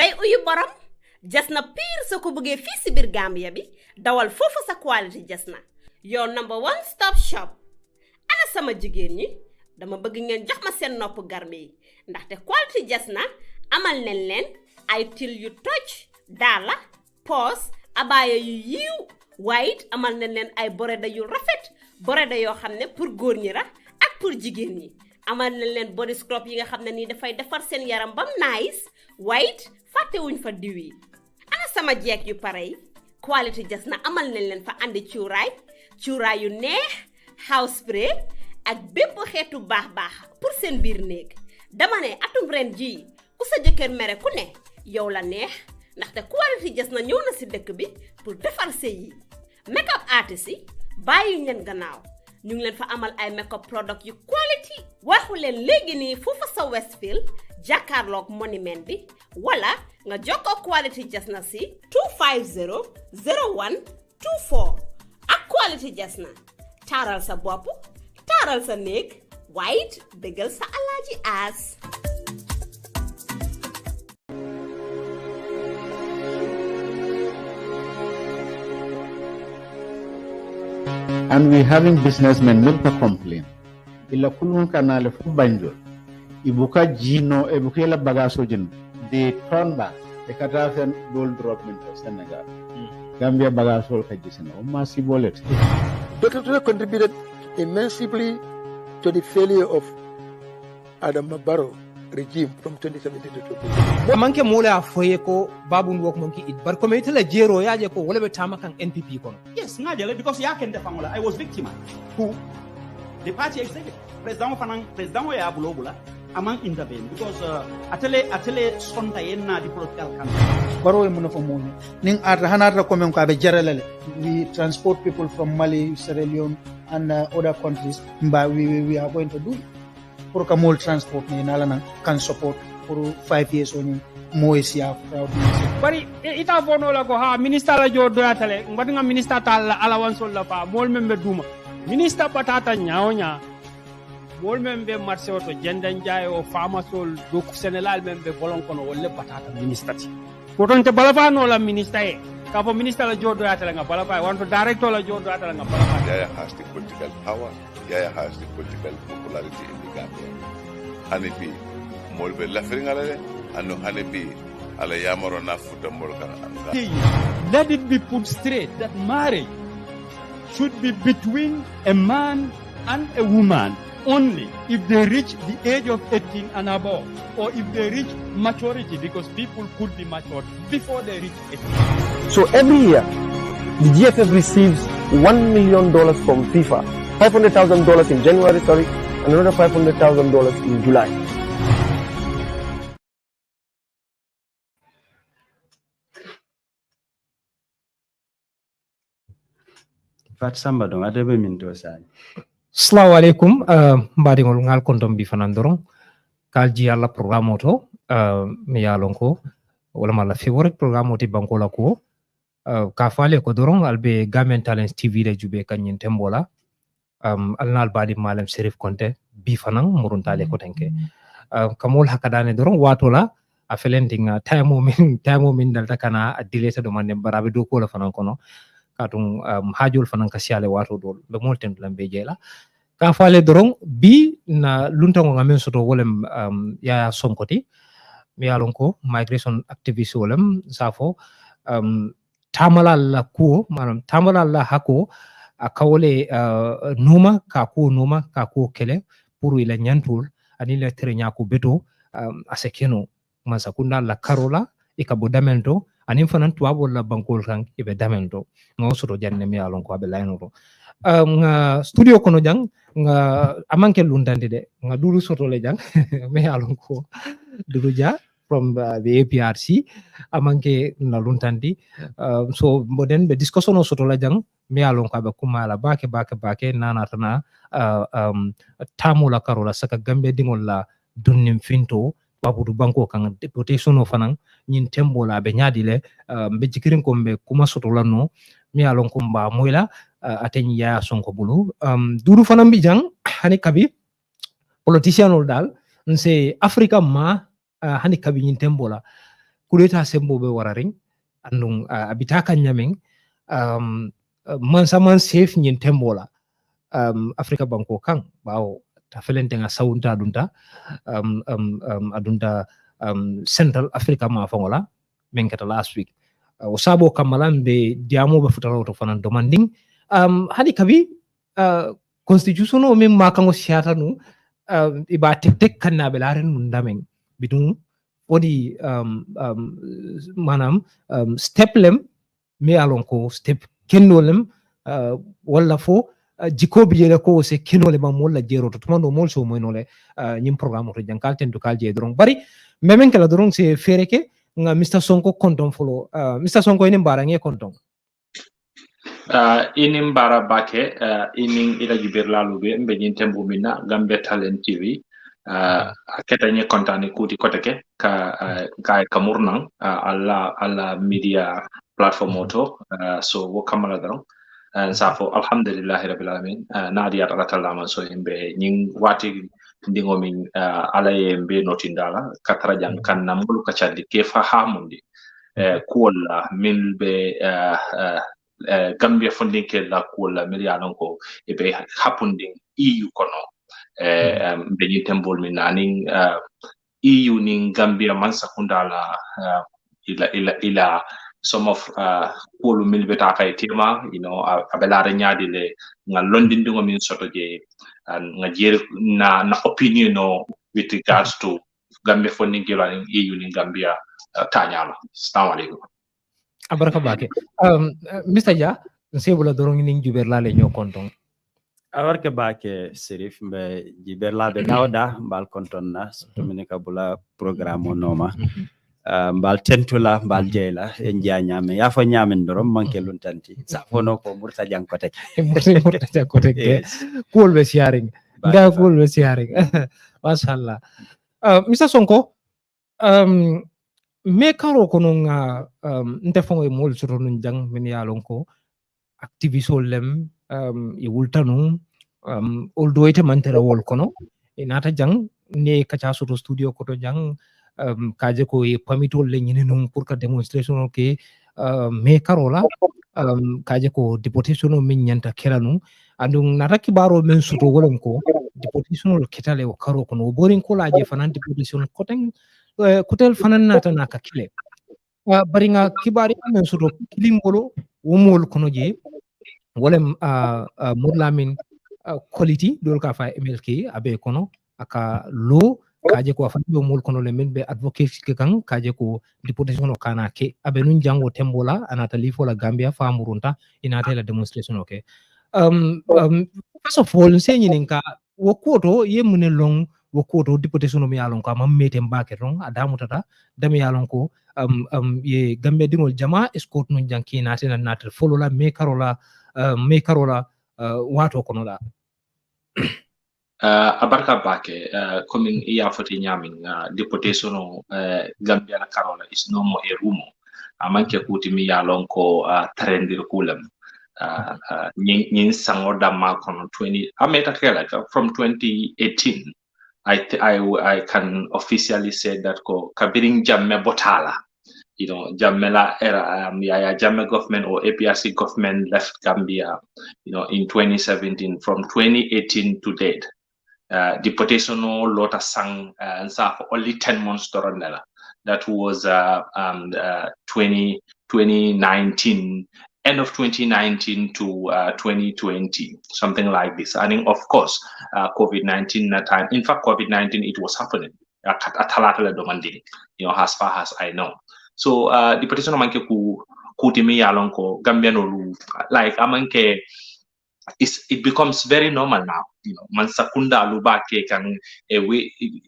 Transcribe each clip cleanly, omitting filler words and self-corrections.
day uyu borom jasna pire soo ko bëggee fii si biir Gambia bi dawal foofu sa quality jasna your number one stop shop. Ana sama jigéen ñi dama bëgg ngeen jox ma seen nopp garme yi ndaxte quality jasna amal nañ leen ay til yu toj daala poos abaya yu yiiw waaye it amal nañ leen ay boreda yu rafet boreda yoo xam ne pour góor ñi la ak pour jigéen ñi amal nañ leen body scrub yi nga xam ne nii dafay defar seen yaram bam nice waaye it fàttewuñ fa diw yi. Ana sama jeeg yu pare yi quality jasna amal nañ leen fa andi cuuraay yu neex house spray ak bépp xeetu baax pour seen biir néeg. Dama ne atum ren jii ku sa jëkkër mere ku ne yow la neex ndaxte quality jasna ñëw na si dëkk bi pour defar sëy yi. Makeup artist yi bàyyi leen gannaaw ñu ngi leen fa amal ay makeup product yu quality waxu leen léegi nii foofa sa Westfield jàkkaarloog monument bi wala nga jokkoo quality jasna si 250 01 24 ak quality jasna taaral sa bopp taaral sa néeg waaye it bégal sa alaaji aas. And we having businessmen make a complaint. Ila kulun kanale fu banjol. Ibuka jino ebuka ila bagaso jin. They turn back. They cut off and gold drop into Senegal. Gambia bagaso kajisena. Omasi bolet. Dr. Ture contributed immensely to the failure of Adam Barrow regime from 2017 to 2020. Manke mola foye ko babun wok monki it bar ko metela jero yaje ko wala be tamakan NPP kono. Yes, ngajale because ya kende fangola I was victim. Who? The party executive. President ya bulobula among intervene because atele sonta yenna the political campaign. Baro e muno famoni. Ning arta hanarta komen ko abe jaralale. We transport people from Mali, Sierra Leone and other countries. But we are going to do it. Pour que mol transport ni nala can support for 5 years only moesia fraud. Bari ita fono la ko ha minister la jodo atale ngati nga minister tal allowance la pa mol membe duma minister patata nyaonya mol membe marché oto jendan jaay o famasol do Sénégal membe bolon kono wolle patata minister ti poton te balafa no la minister e ka fo minister la jodo atale nga balafa wanto director la jodo atale nga balafa. Yaya has the political power. Yaya has the political popularity in the Gambia. Hanepi molbe lafringale anu hanepi ala yamaro na futa molkana anga. Let it be put straight that marriage should be between a man and a woman only if they reach the age of 18 and above, or if they reach maturity, because people could be matured before they reach 18. So every year, the GFF receives $1 million from FIFA, $500,000 in January, and another $500,000 in July. Assalamu alaikum mbaɗigol ngal kontom bi fanan doron kalji alla programme oto mi yalonko wala mala favorite programme oti Bankola Kuwo ka fale ko doron albe Gambian Talents TV de jube kanyin tembola alnal badi malam Serif Konte bi fanan muruntale ko tenke kamol hakadane doron watola a felentinga time min dalta kana a dileta do mande barabe do ko la fanan kono katung hajul fanan kasiale wato dol be molten lambe jela ka fale dorong bi na luntango ngamen soto wolem Yaya Sonko ti mi yalonko migration activist wolem safo tamalal la ko manam tamalal la hako akawole numa ka ko kele pour ila nyantul ani le tere nyako beto asekeno masakunda la karola ikabo damento anin fanan tuwabo la bankol kan ibe damento ngo soto janne mi alon ko abe layno nga studio kono jang nga amanke lundande de nga dulu soto le jang mi alon ko Dodou Jah from the APRC amanke na luntandi so moden be discussion soto la jang mi alon ko abe kumala bake nana tana tamula karola saka gambe dingol la dunnim finto babudu banko kan deportation fanan nyin tembola be nyaadile be jikirin ko be kuma soto lanno mi alon ko mba moyla aten Yaya Sonko bulu dudu fanan bi jang hani kabi politician ol dal nse Africa ma hani kabi nyin tembola kuleta sembo be wararing andung abita kan nyameng man saman safe nyin tembola Africa banko kang bawo ta felente nga saunta adunta adunta Central Africa ma fangola men kata last week usabo kamalan be diamo be futalo to fanan demanding hadi kabi constitution o men makango siata nu iba tek kanna be laren ndameng bidun wodi manam step lem me alon ko step kennolem walla fo jiko biyele ko se kenole ma molla jero to mando mol so moynole nyim programme to jankal ten to kalje dorong bari memen kala dorong se fereke nga Mr Sonko konton folo Mr Sonko ene barange konton inim bara bake ining ila jibirla lube mbe nyintembu mina Gambia Talent TV keta nye kontani kuti koteke ka kamurnang alla media platform auto so wo kamala dorong safo alhamdulillah rabbil alamin nadi at alatallama so imbe nying wati ndingo min alaye mbe notindala katara jang kan namulu kachandi ke fahamundi kuola milbe Gambia funding ke la kuola milianon ko ebe hapunding EU kono mbe nyitembol min naning EU ning Gambia mansa kundala ila some of kuolu milbeta kay tema abelare nyaadi le nga london dingo min soto je nga jere na opinion no with regards to Gambia funding ke la EU ni Gambia tanyala. Assalamu alaikum. Abaraka bake Mr Jah nsebula dorong ning juberla le nyokontong awarke bake serif mbe jiberla be dawda mbal konton na to minika bula programme noma mbal tentula mbal jeyla en jaanyame ya fa nyaamen dorom manke luntanti sa fono ko murta jankote murta jankote cool be sharing nga cool be sharing mashallah Mr Sonko me karo kono nga nte fongo mol soto nun jang min yalon ko activiste lem e wultanu oldo ite mantera wol kono inata jang ne kacha soto studio koto jang kaje ko e pamitol le nyine non pour ka demonstration ke me karola kaje ko deportation min nyanta keranu andung naraki baro men soto wolon ko deportation ketale o karo kono borin ko laje fanan deportation koten kutel fanan nata naka kile bari nga kibari men soto kilimbolo womol kono je wolem murlamin quality dol ka fa MLK abe kono aka lo kaje ko fa do mol kono le men be advocacy ke kan kaje ko deportation o kana ke abe nun jango tembola anata li fola Gambia fa murunta inata la demonstration okay first of all senyi ninka wokoto yemune long wokoto deportation o mi yalon ko mam mete mbake ron adamu tata dami yalon ko ye Gambia dingol jama escort nun janki nata nata folola me karola wato kono la abarka bake coming iya foti nyamin deportation o Gambia na karola is no more a rumor amanke kuti mi yalon ko trendir kulam nyin sango damma kono 20 ameta kela from 2018 I can officially say that ko kabiring jamme botala Jamela era Yaya Jammeh government or APRC government left Gambia in 2017. From 2018 to date deportation lota sang and for only 10 months toronella. That was 2019, end of 2019 to 2020, something like this. And of course, COVID-19 that time. In fact, COVID-19 it was happening at demanding, as far as I know. So deportation manke ku kutimi yalon ko Gambian like amanke it becomes very normal now. Man sakunda lubake kan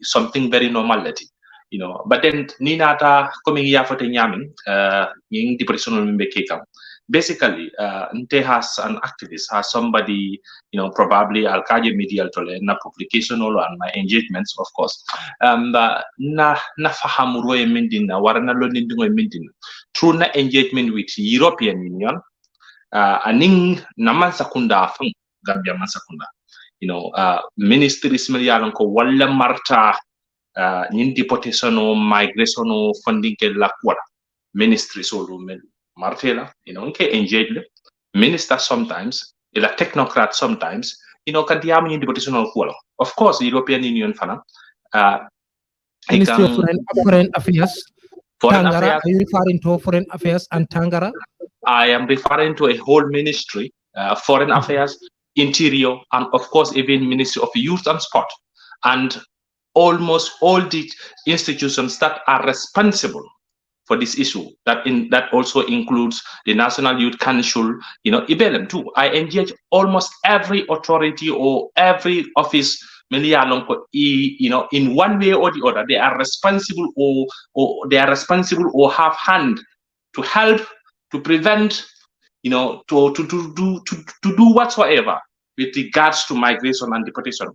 something very normal leti. But then ninata coming here for the nyamin ying deportation mbeke kam. Basically, Nte has an activist, has somebody, probably Al-Qaeda media na publication or and my engagements, of course. Na fahamuro emendina, warana londingo emendina. Through na engagement with European Union, aning naman sakunda fung Gambia man sakunda. Ministries miliyaron ko wala marta in deportation or migration or funding ke la kwala ministry so martela ke engage minister sometimes a technocrat sometimes kan diam in deportation or kwala of course European Union fana Ministry of Foreign Affairs. Foreign Tangara, Affairs. are you referring to Foreign Affairs and Tangara? I am referring to a whole ministry, Foreign Affairs, Interior, and of course even Ministry of Youth and Sport, and almost all the institutions that are responsible for this issue. That also includes the National Youth Council, IBLM too. I engage almost every authority or every office, in one way or the other. They are responsible or have hand to help to prevent, to do whatsoever with regards to migration and deportation.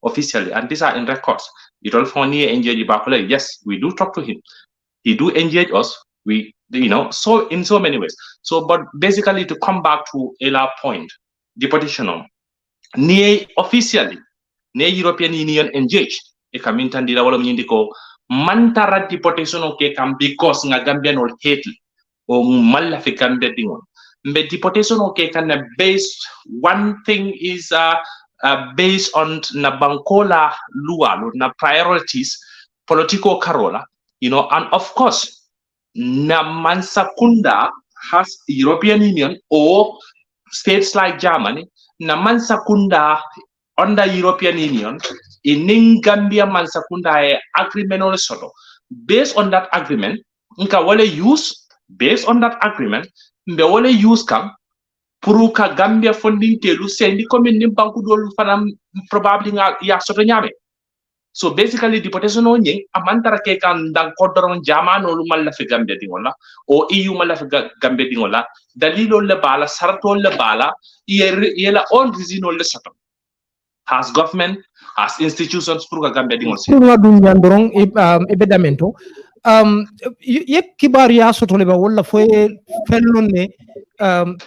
Officially, and these are in records. It all funny engage Bakula. Yes, we do talk to him. He do engage us. We, so in so many ways. So, but basically, to come back to Ella point, deportation, officially, European Union engaged. Ekamintandila wala mnyindiko mantara deportation kam because nga Gambian or hate or malafi Gambia dingon. But deportation kan based, one thing is based on na Bankola Kuwo na priorities political Carola, and of course na Mansakunda has European Union or states like Germany na Mansakunda under European Union in Gambia Mansakunda agreement or sort. Based on that agreement, nka wale use based on that agreement, mbe wale use kam puruka Gambia funding telu sendi komin ni banku dolu fanam probably nga ya soto nyame. So basically deportation on ying amantara ke kan dang kodoron jamano lu malla fi Gambia dingola o EU malla fi Gambia dingola dalilo le bala sarato le bala yela on reason le soto. Has government, has institutions puruka Gambia dingola. Purwa dunyan dorong ebedamento. Yek kibar ya soto le ba wala fo fellonne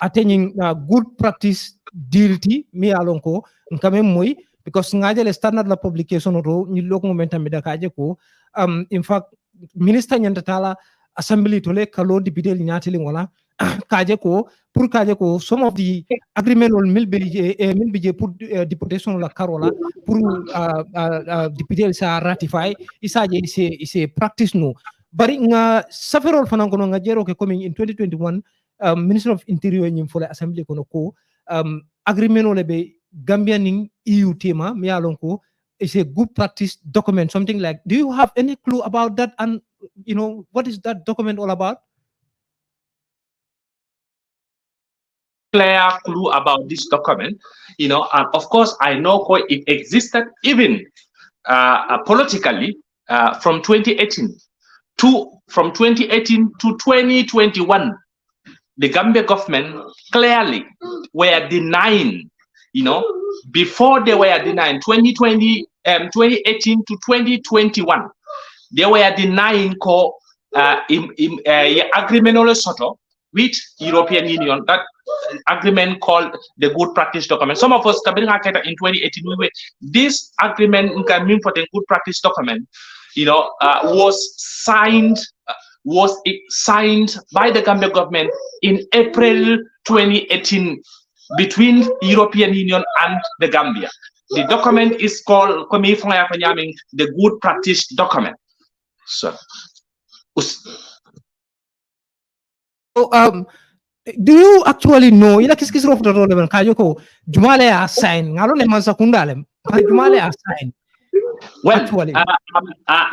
attaining good practice dirty mi alonko nkame moy because ngaje le standard la publication ro ni lok momenta mi dakaje ko in fact minister nyanta tala assembly to le kalo député li nyateli wala kaje ko pour kaje ko some of the agreement will milbe pour deportation la carola pour député sa ratify isaje ise practice no bari nga saferol fanan kono nga jero ke coming in 2021 Minister of Interior nyim fole assembly kono ko agreement ole be Gambia ning EU tema mi alon ko is a good practice document, something like. Do you have any clue about that, and what is that document all about? Clear clue about this document, and of course I know it existed even politically from 2018 to 2021. The Gambia government clearly were denying, before they were denying 2018 to 2021, they were denying agreement or sort of with European Union, that agreement called the good practice document. Some of us in 2018, this agreement for the good practice document, was signed by the Gambia government in April 2018 between European Union and the Gambia. The document is called the good practice document. So do you actually know ila kiskis rof do le kajo ko jumale a sign ngalo le mansa kundalem jumale a sign? Well,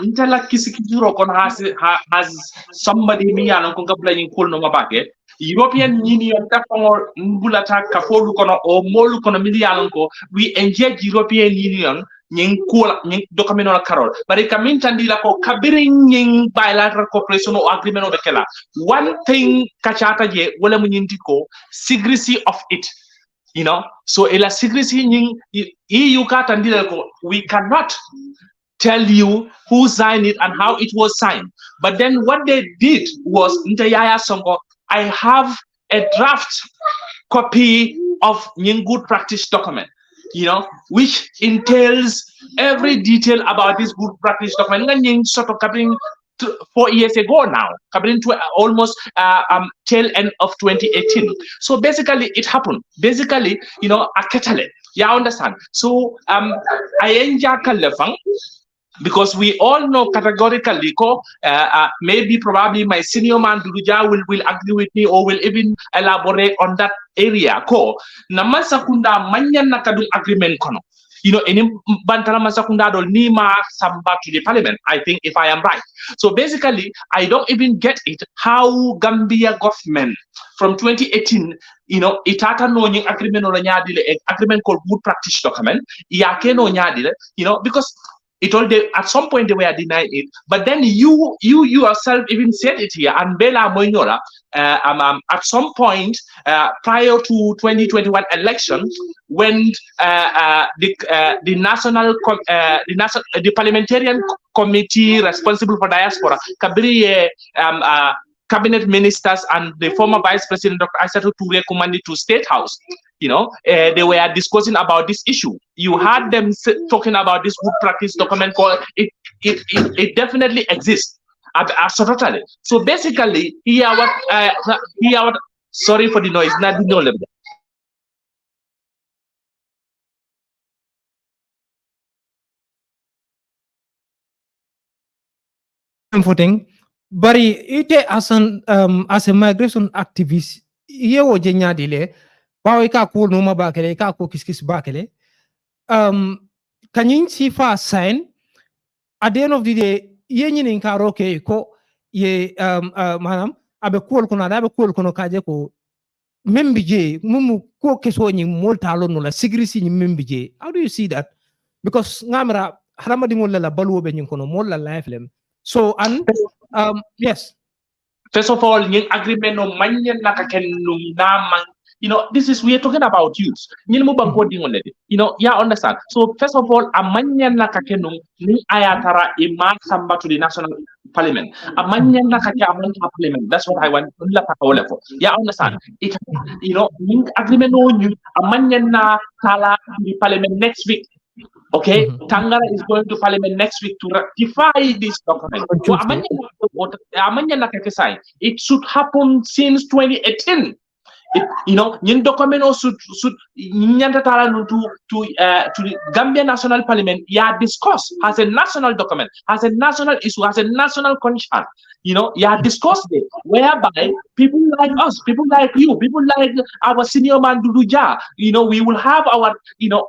intella kisikijuro kon has somebody mi yana kon kaplaying kul no mabake European Union ta fongol mbulata ka folu kono o molu kono mi yana ko we engage European Union nying kula nying document on carol but it come intandila ko kabirin nying bilateral cooperation or agreement o bekela one thing kachata je wala mu nyindiko secrecy of it, so ela secrecy nying EU katandila ko we cannot tell you who signed it and how it was signed. But then what they did was, Yaya Sonko, I have a draft copy of Nying good practice document. which entails every detail about this good practice document. Sort of covering 4 years ago now, covering to almost tail end of 2018. So basically, it happened. Basically, a kettle. Yeah, understand. So I enjoy because we all know categorically, maybe probably my senior man Dodou Jah will agree with me or will even elaborate on that area. Naman sakunda manyan nakadung agreement kono. Any bantala masakunda dol nima samba to the parliament. I think if I am right. So basically, I don't even get it how Gambia government from 2018, itata no nying agreement or nyadile agreement called good practice document. Iyake no nyadile, because it all at some point they were denying it, but then you yourself even said it here. And Bella Moinola, at some point prior to 2021 election, when the parliamentarian committee responsible for diaspora, Kabiri cabinet ministers and the former vice president Dr. Aissatou Touré commanded to State House. They were discussing about this issue. You had them talking about this good practice document called it definitely exists. Absolutely. So basically, here what sorry for the noise, not the noise. Voting, but it as a migration activist, yewo jenya dile, bawe ka ko numa bakele, ka ko kiskis bakele. Kanyin sifa sign at the end of the day, yenyin in karoke ko ye manam abe cool kuna abe cool kono kaje ko membije mumu ko keso nyi moltalo no la sigrisi nyi membije. How do you see that? Because ngamra haramadi ngol la baluwo be nyin kono mol la life lem. So and yes. First of all, yung agreement no manyan nakakenum naman. This is we are talking about youth. Yeah, understand. So first of all, a manyan nakakenum ni ayatara ima samba to the national parliament. A manyan nakakenum parliament. That's what I want. Yeah, understand. It agreement no you a manyan na tala to the parliament next week. Okay, Tangara is going to parliament next week to ratify this document. It should happen since 2018. Yin document also should to the Gambia National Parliament. Yeah, discussed as a national document, as a national issue, as a national concern. Discussed it, whereby people like us, people like you, people like our senior man Dodou Jah, we will have our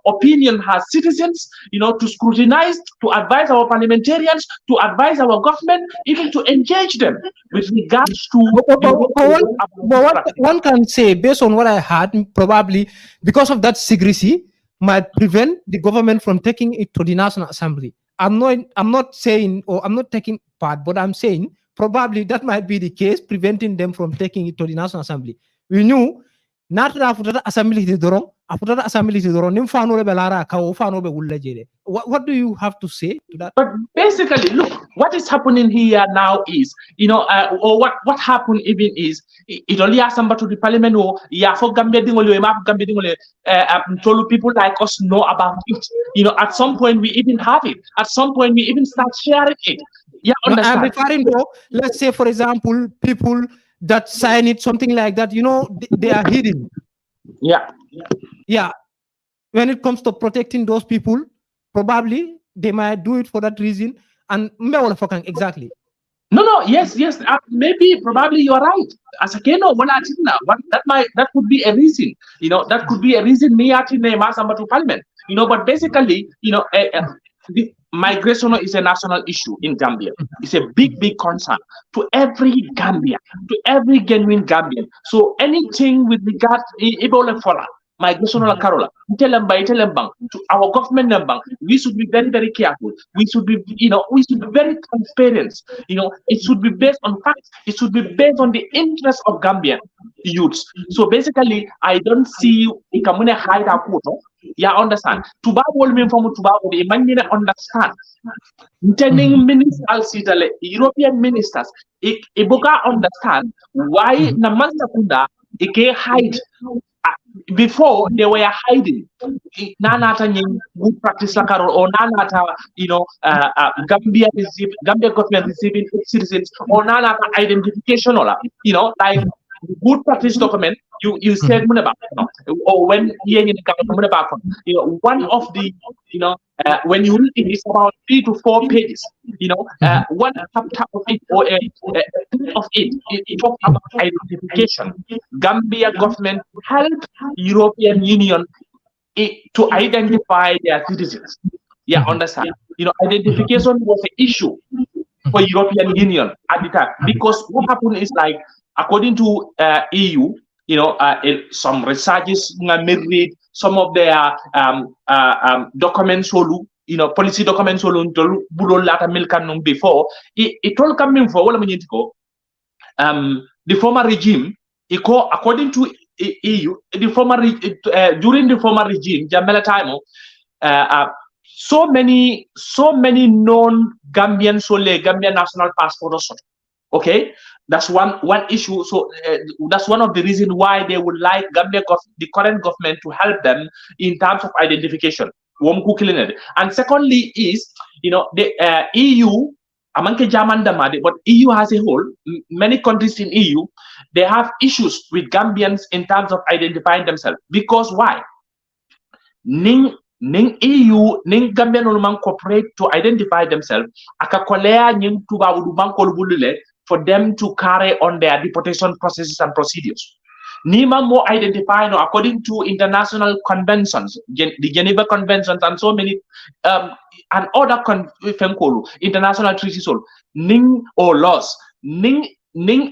opinion as citizens, to scrutinize, to advise our parliamentarians, to advise our government, even to engage them with regards to. But one can say, based on what I heard, probably because of that secrecy might prevent the government from taking it to the National Assembly. I'm not saying, or I'm not taking part, but I'm saying probably that might be the case, preventing them from taking it to the National Assembly. We knew not after the assembly to the what do you have to say to that? But basically, look, what is happening here now is, or what happened even is, it only has somebody to the parliament or for Gambia people like us know about it. At some point we even have it. At some point we even start sharing it. Yeah, understand. I'm referring to, let's say, for example, people that sign it, something like that, they are hidden. Yeah. When it comes to protecting those people, probably they might do it for that reason. And exactly. No, yes. Maybe, probably you are right. As a Keno, that could be a reason. That could be a reason me to parliament. But basically, the migration is a national issue in Gambia. It's a big concern to every Gambian, to every genuine Gambian. So anything with regard to migration or Carola, to our government number, we should be very, very careful. We should be, very transparent. It should be based on facts. It should be based on the interest of Gambian youths. So basically, I don't see Ikamune hide our quota. Yeah, understand. Tobago mean from Tobago, the Imagine understand. Intending ministers, European ministers, Iboga understand why Namansa Kunda Ike hide before they were hiding. Nanata good practice like or nanata, Gambia government receiving its citizens or nanata identification or like good practice document you said or when one of the when you read it, it's about 3 to 4 pages. One chapter of it or of it talks about identification. Gambia government help European Union to identify their citizens. Yeah, understand. Identification was an issue for European Union at the time because what happened is like according to EU, some researchers read some of their documents policy documents before it all coming for the former regime according to EU the former during the former regime Jamela time so many non-Gambian Gambian national passports. Okay, that's one issue. So that's one of the reasons why they would like the current government to help them in terms of identification. And secondly is the EU amanke German but EU as a whole, many countries in EU, they have issues with Gambians in terms of identifying themselves. Because why? Ning EU ning Gambian man cooperate to identify themselves akakolea ning tubabu bankol bulule for them to carry on their deportation processes and procedures. Nima more identified according to international conventions, the Geneva Conventions and so many and other international treaties ning or laws ning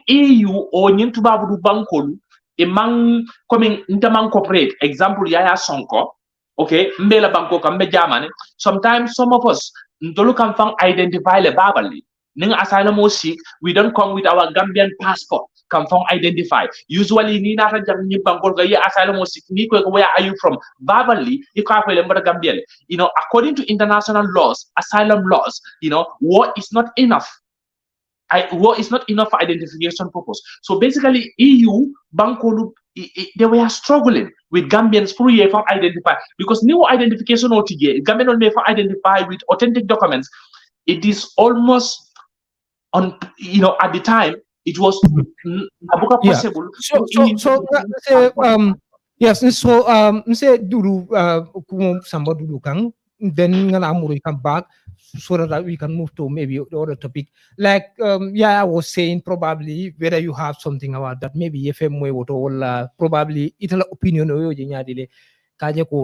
EU or ning tubabu bankol among coming interman cooperate. Example Yaya Sonko. Okay, mbela banko kambe jamane. Sometimes some of us ndolu can find identify le babali. Ning asylum or seek, we don't come with our Gambian passport. Can find identify. Usually ni nata jam ni banko ga ya asylum or seek ni ko where are you from? Babali iko ko le mbara Gambian. According to international laws, asylum laws, war is not enough. War is not enough for identification purpose. So basically, EU, Bankolu, they were struggling with Gambians for identify because new identification OTG, Gambian may for identify with authentic documents. It is almost on at the time it was possible. Yes, so say dulu samba dulu kang then ngana amuru come back so that we can move to maybe the other topic. Like I was saying, probably whether you have something about that, maybe FM or probably it'll opinion or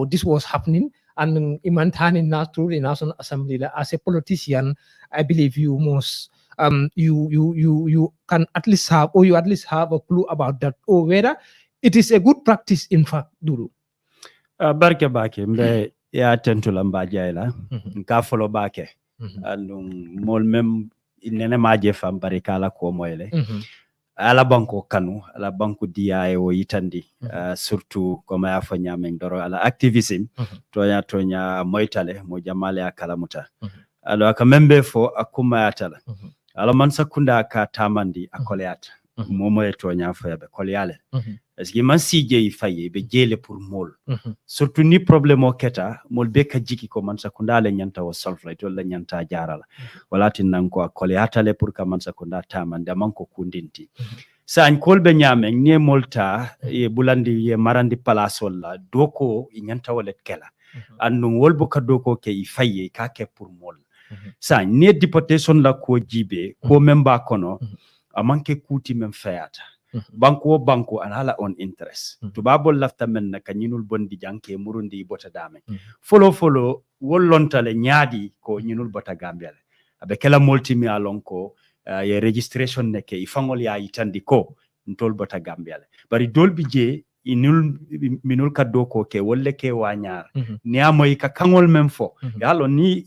this was happening and imantani through the National Assembly. As a politician, I believe you must you can at least have or you at least have a clue about that or whether it is a good practice in fact, Duru. Barke mbe ya tentula mbaja ila nka follow bake mol mem inene maje fam barikala ko moyle ala banko kanu ala banko dia o yitandi surtout comme ya fanya men doro ala activism tonya moytale mo jamale akalamuta alo akamembe fo akuma yatala alo man sakunda ka tamandi akoleata momo tonya fo yabe kolyale parce que man sije faye be jele pour mol surtout ni problème o keta mol be ka jiki ko man sakunda le nyanta o sulfate wala nyanta jarala wala tin nan ko kolyata le pour ka man sakunda tamande man ko kundinti sa an kolbe nyame ne molta e bulandi ye marandi place wala doko nyanta wala kela annu wolbo ka doko ke faye ka ke pour mol sa ne deportation la ko jibe ko memba kono amanke kuti mem fayata banko anala on interest to babol lafta men na kanyinul bondi janke murundi bota dame follow wollontale nyaadi ko nyinul bota Gambia abe kala multimi alonko ye registration neke ifangol ya itandi ko ntol bota Gambia bari dolbi je inul minul kaddo ko ke wolle ke wanyar ni amoy ka kangol mem fo yalo ni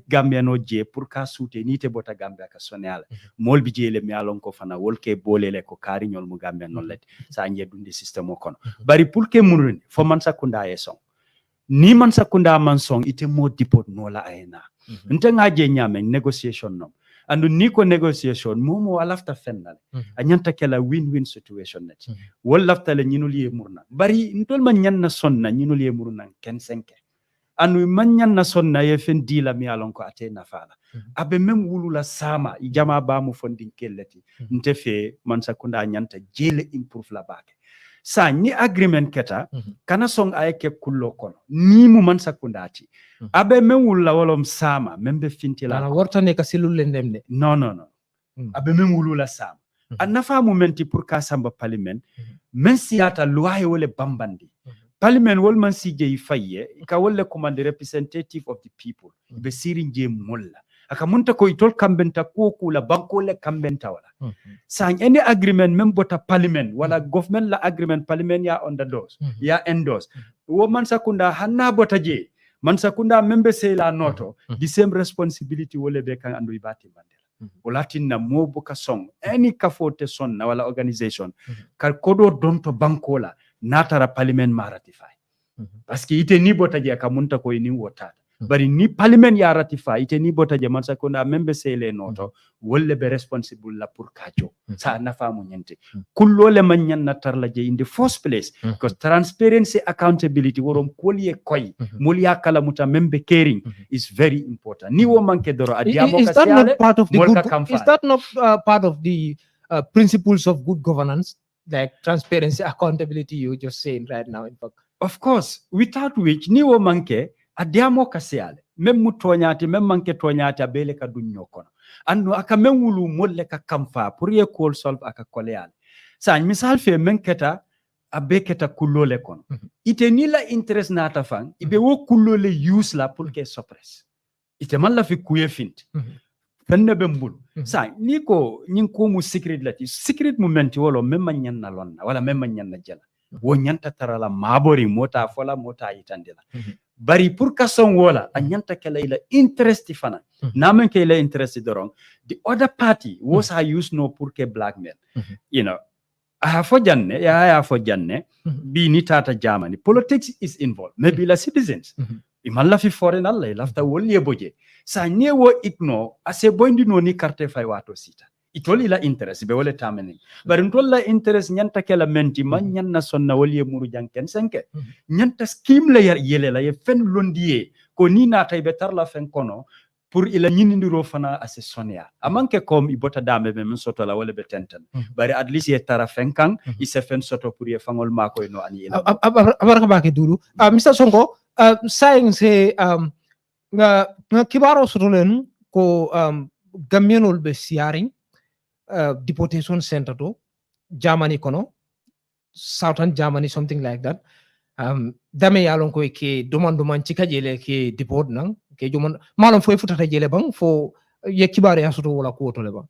Gambia no je pour ka soute ni te bota Gambia ka sonal mol bi je le mi alon ko fana wolke bolele ko kari nyol mu Gambia non let sa nyedundi system o kono bari pour ke munun fo man sakunda yeson ni man sakunda man song ite mo deport no la ayna nte ngaje nyame negotiation no and niko negotiation momo alafta fennal anyanta kala win-win situation net wallafta le ñinul ye murna bari ntol man ñanna sonna ñinul ye murna ken senke anu man ñanna sonna ye fen dila mi alon ko ate nafala abe mem wulula sama jama ba mu fondin kelleti nte fe man sakunda ñanta jele improve la bake sa ni agreement keta kana song ayeke kullo kono ni mu man sakundati abe mem wulula wolom sama membe fintila ana wortane ka silul ndemne non abe mem wulula sama annafa momenti pour ka samba parliament men siata loi wole bambandi parliament wol man sije faye ka wolle command representative of the people be sirin je molla aka munta ko itol kambenta ko kula bankole kambenta wala sang any agreement mem bota parliament wala government la agreement parliament ya on the doors ya endorse wo man sakunda hanna bota je man sakunda membe say la noto the same responsibility wole be kan andu ibati mandela walatin na mo boka song any kafote son na wala organization kal kodo donto bankola natara parliament ma ratify parce que ite ni bota je ka munta ko ni wota bari ni parliament ya ratify ite ni bota je man sakunda membe say le noto wolle be responsible la pour kajo sa na famu nyente kullole man nyanna tarla je in the first place because transparency accountability worom kolye koy mulya kala muta membe caring is very important ni wo manke doro adiamo is that not part of the good, is that not part of the principles of good governance, like transparency accountability you just saying right now in fact? Of course, without which ni wo manke adiamo kasiale mem mutonyati mem manke tonyati abele ka dunyo kono andu aka menwulu molle ka kamfa pour ye call solve aka koleal sa misal fe men keta abeketa kullole kono ite ni la interest na tafang ibe wo kullole use la pour ke suppress ite man la fi kuye fint fenne be mbul sa ni ko nyin ko mu secret lati secret moment wolo memma nyanna lonna wala memma nyanna jela wo nyanta tarala mabori mota fola mota itandela bari pour ka son wola a nyanta kala ila interest fana namen ke ila interest dorong the other party was I use no pour ke blackmail you know I fo janne bi ni tata Germany politics is involved maybe la citizens imalla fi foreign alla lafta wolye boje sa newo igno ase bondi no ni carte fay wato sita itoli la interest be wole tamene bari ntolla interest nyanta kala menti man nyanna sonna wolye muru janken senke nyanta scheme la yele la ye fen londier ko ni na tay be tarla fen kono pour ila nyinindiro fana ase sonia amanke kom ibota dame be men soto la wole be tenten bari at least ye tara fen kan ise fen soto pour ye fangol mako no ani ila abaraka bake dulu Mr. Sonko saying say nga kibaro soto len ko Gambianol be siaring deportation center to Germany kono southern Germany something like that dame yalon ko ke duman ci kajele ke deport nang ke jumon malon fo futata jele bang fo ye kibare asoto wala ko to le bang.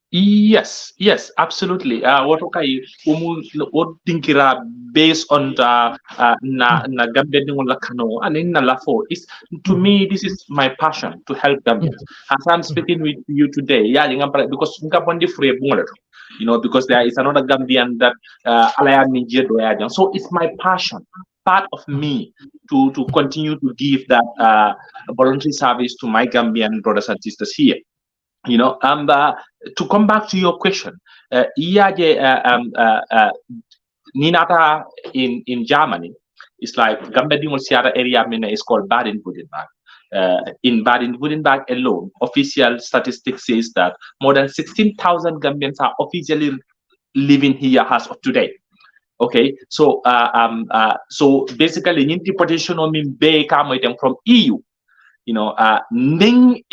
Yes, absolutely. What okay, what thinkira based on the na Gambia dingola kano and in Nalafo is to me this is my passion to help Gambians. As I'm speaking with you today, because you know, because there is another Gambian that so it's my passion, part of me to continue to give that voluntary service to my Gambian brothers and sisters here. You know, to come back to your question, Ninata in Germany, it's like Gambia area is called Baden-Württemberg. In Baden-Württemberg alone, official statistics says that more than 16,000 Gambians are officially living here as of today. Okay, so so basically, deportation from EU. You know, ning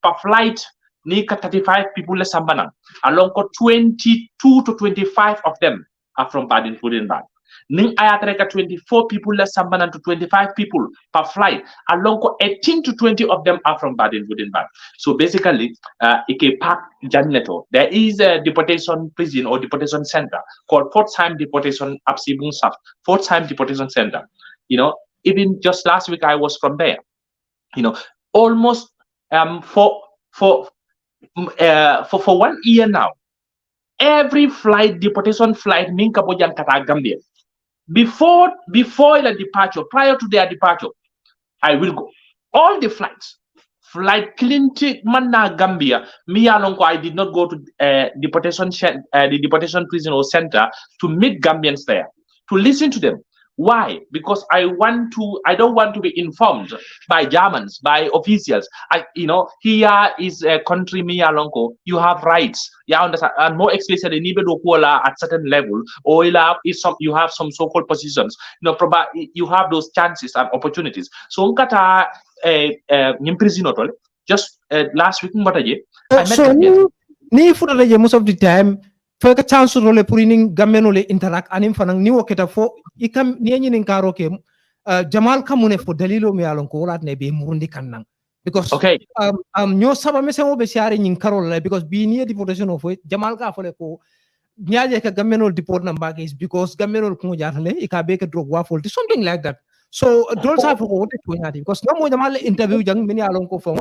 per flight, 35 people less sambanan. Along 22 to 25 of them are from Baden-Württemberg. Ning ayatreka 24 people less sambanan to 25 people per flight. Along 18 to 20 of them are from Baden-Württemberg. So basically, Ike Park Janeto, there is a deportation prison or deportation center called Pforzheim Deportation Abschiebungshaft, Pforzheim Deportation Center. You know, even just last week I was from there. You know, almost for 1 year now, every flight, deportation flight, Minkabojan Kata Gambia. Before the departure, prior to their departure, I will go. All the flights flight clinic manna Gambia. Me alonko, I did not go to the deportation prison or center to meet Gambians there, to listen to them. Why? Because I don't want to be informed by Germans, by officials. Here is a country, me alonko, you have rights. Yeah, understand? And more especially, at certain level, or you have some so-called positions. You have those chances and opportunities. So, just last week, I met Gambians. Most of the time, for a chance to roll putting Gambian interact and in fanang new oketa for ikam niyan in karaoke Jamal Kamune for Dalilo me along Kolat nebe Murundi Kanang. Because no saba mesemo be sharing in Carol because be near deportation of it, Jamal Kafoleko Nyaja Gambian deport number is because Gambian Kunjatale, Ikabeka drug waffle, something like that. So those are for what because no more Jamal interview young many along for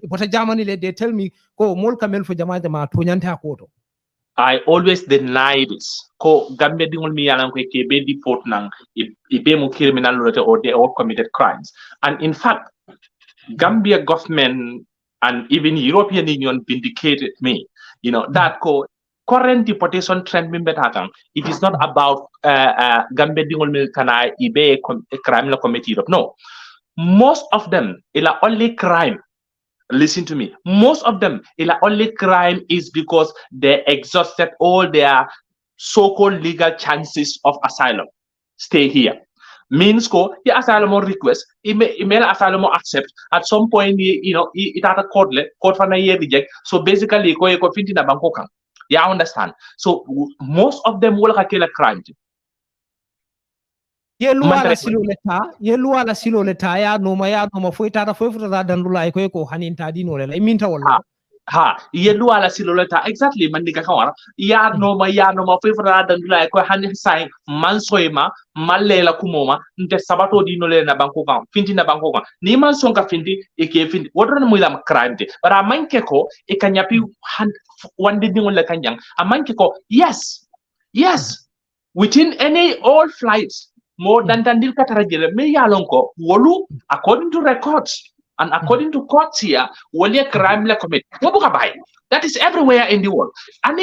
but a Germany they tell me go more camel for Jamal Tunyanta Koto. I always deny this. Ko Gambia dingol mi yalan ko ke be deport nang ibe mo criminal or they all committed crimes. And in fact, Gambia government and even European Union vindicated me. That current deportation trend it is not about Gambia dingol mi kana ibe criminal committed. No. Most of them ila only crime. Listen to me. Most of them, the only crime is because they exhausted all their so-called legal chances of asylum. Stay here. Means the asylum request, email asylum accept. At some point, it had a court for a year reject. So basically, go fit in a Bankoka. Yeah, understand. So most of them will have a crime. Ye lua la silo leta ya no foi tara foi futa dan lula ko hanin tadi no le minta wala ye lua la silo leta exactly mandiga kawara ya no ma foi futa dan lula ko hanin sai man soima malela kumoma nte sabato di no le na banko kan finti na banko kan ni man sonka finti e ke finti wodron mu lam crime te bara manke ko e kanyapi wande dingol le kanyang amanke ko yes within all flights more than Dil Katarajele, me yalonko, wolu, according to records and according to courts here, woli a crime la commit. That is everywhere in the world. And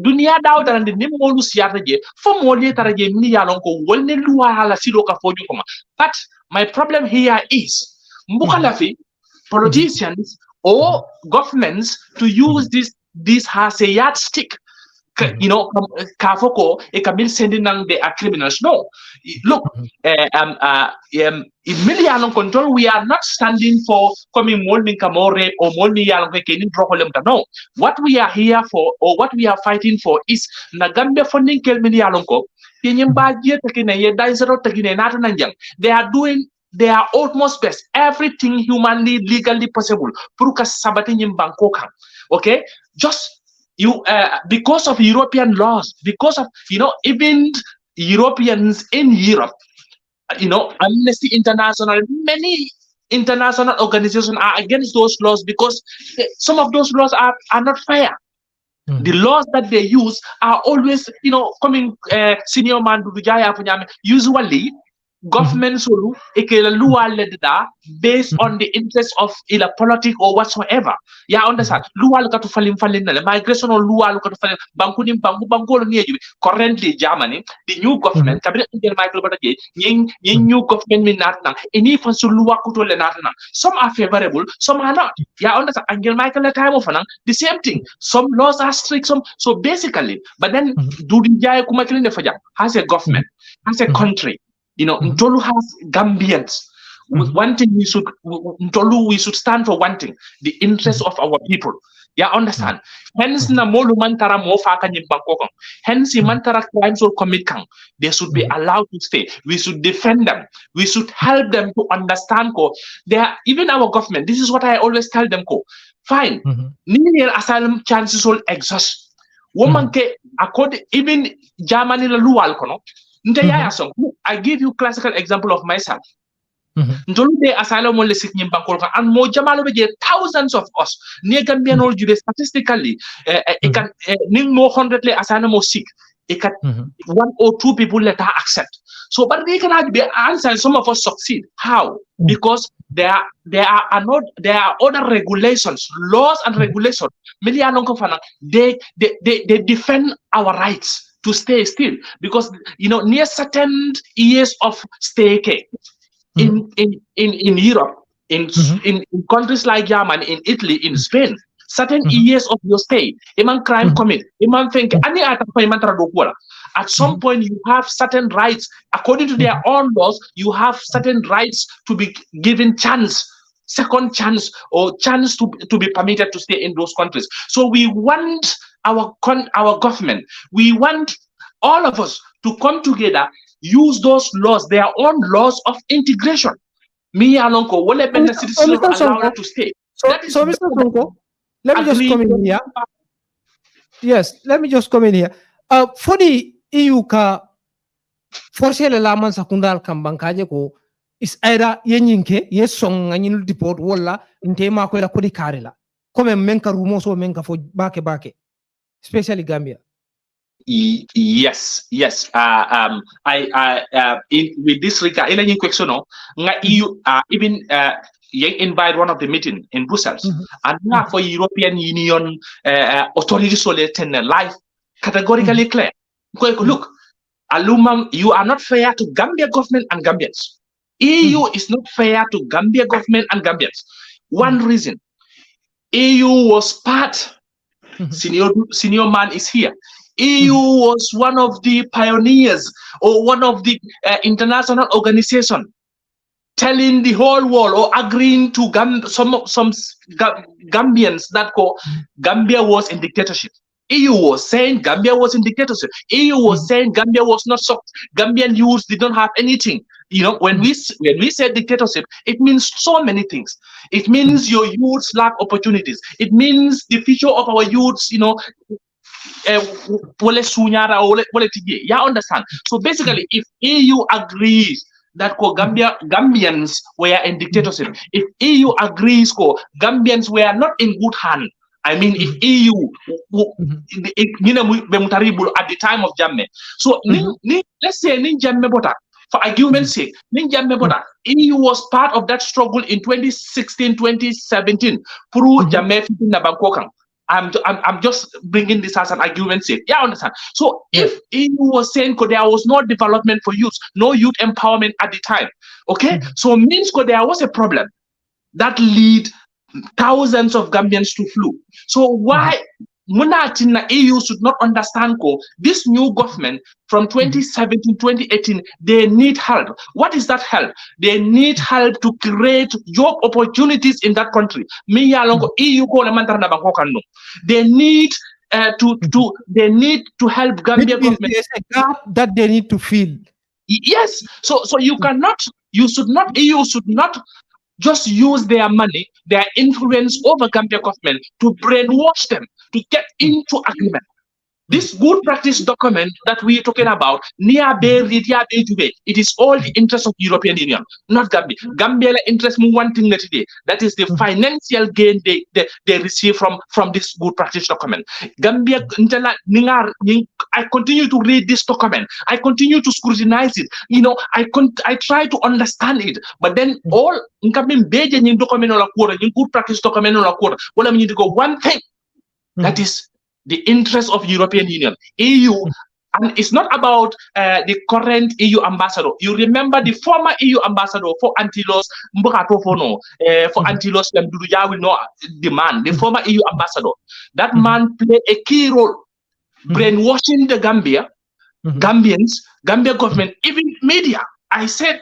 dunia doubt and the nimolu siaraje, for moli taraje, me yalonko, wolne lua la siloka for you. But my problem here is Mbukalafi, politicians or governments to use this as a yardstick. Kafoko, a Camille sending they are criminals. No, look, in Miliano control, we are not standing for coming Molmin Camore or Molmian No, what we are here for or what we are fighting for is Nagambia funding Kelminialonko, they are doing their utmost best, everything humanly, legally possible. Puruka Sabatin in Bangkok. Okay, just because of European laws, because of even Europeans in Europe, Amnesty International, many international organizations are against those laws because some of those laws are not fair. The laws that they use are always, coming senior man Dodou Jah usually governments will based on the interest of either politics or whatsoever. Yeah, understand. Lual got to fall in migration or Lual got to fall in Bankola near you. Currently, Germany, the new government, new government and even some are favorable, some are not. Yeah, understand. Angel Michael at time of the same thing. Some laws are strict, so basically, but then Dodou Jah has a government, has a country. Ntolu has Gambians. One thing we should stand for one thing, the interest of our people. Yeah, understand. Hence, na molu mantara mo faka ni Bangkok. Hence, mantara crimes will commit. They should be allowed to stay. We should defend them. We should help them to understand. Even our government. This is what I always tell them. Fine. Nini asylum chances will exhaust. Woman according even Germany la lual kono. Yaya Sonko, I give you classical example of myself. Asylum and more thousands of us near Gambian old Jude statistically it can more 100 asylum or sick. one or two people let her accept. So, but they cannot be answered. Some of us succeed. How? Because there are other regulations, laws and regulations. They defend our rights to stay still, because near certain years of stay in Europe, in countries like Germany, in Italy, in Spain, certain years of your stay, crime commit, think at some point you have certain rights according to their own laws. You have certain rights to be given second chance, or chance to be permitted to stay in those countries. So we want our government, we want all of us to come together, use those laws, their own laws of integration. Me alone, will let the citizens allow to stay. So Mr. Sonko, let me just come in here. Yes, let me just come in here. For the EU ka force le laman sakundal kambankaje ko is either yenyinke yesong nganyinu deport wala ntema ko la kodi karela comme menka rumoso menka fo bake especially Gambia. Yes. With this regard, in any question, EU even invite one of the meeting in Brussels, and now for European Union authorities so let life categorically clear. Look, Alumam, you are not fair to Gambia government and Gambians. EU is not fair to Gambia government and Gambians. One reason, EU was part. Senior man is here. EU was one of the pioneers, or one of the international organization telling the whole world, or agreeing to some Gambians that Gambia was in dictatorship. EU was saying Gambia was in dictatorship. EU was saying Gambia was not so. Gambian youths didn't have anything. When we say dictatorship, it means so many things. It means your youths lack opportunities. It means the future of our youths, you understand? So basically, if EU agrees that Gambians were in dictatorship, if EU agrees Gambians were not in good hand, I mean, if EU, at the time of Jammeh. So, let's say Jammeh Bota, for argument's sake, EU was part of that struggle in 2016, 2017, through Jammeh na Bankoka. I'm just bringing this as an argument's sake. Yeah, understand? So, if EU was saying there was no development for youth, no youth empowerment at the time, okay? So, means there was a problem that lead thousands of Gambians to flee. So why Munatina EU should not understand this new government from 2017, 2018, they need help. What is that help? They need help to create job opportunities in that country. They need they need to help Gambia government. There's a gap that they need to fill. Yes. So EU should not just use their money, their influence over Gambia government to brainwash them to get into agreement. This good practice document that we're talking about, it is all the interest of European Union, not Gambia. Gambia interest one thing today, that is the financial gain they receive from this good practice document. Gambia, I continue to read this document. I continue to scrutinize it. I try to understand it, but then all document good practice document one thing, that is the interest of European Union, EU, and it's not about the current EU ambassador. You remember the former EU ambassador for Antilos, for Antilos, Dodou Jah will not demand. The former EU ambassador, that man played a key role, brainwashing the Gambians, Gambia government, even media. I said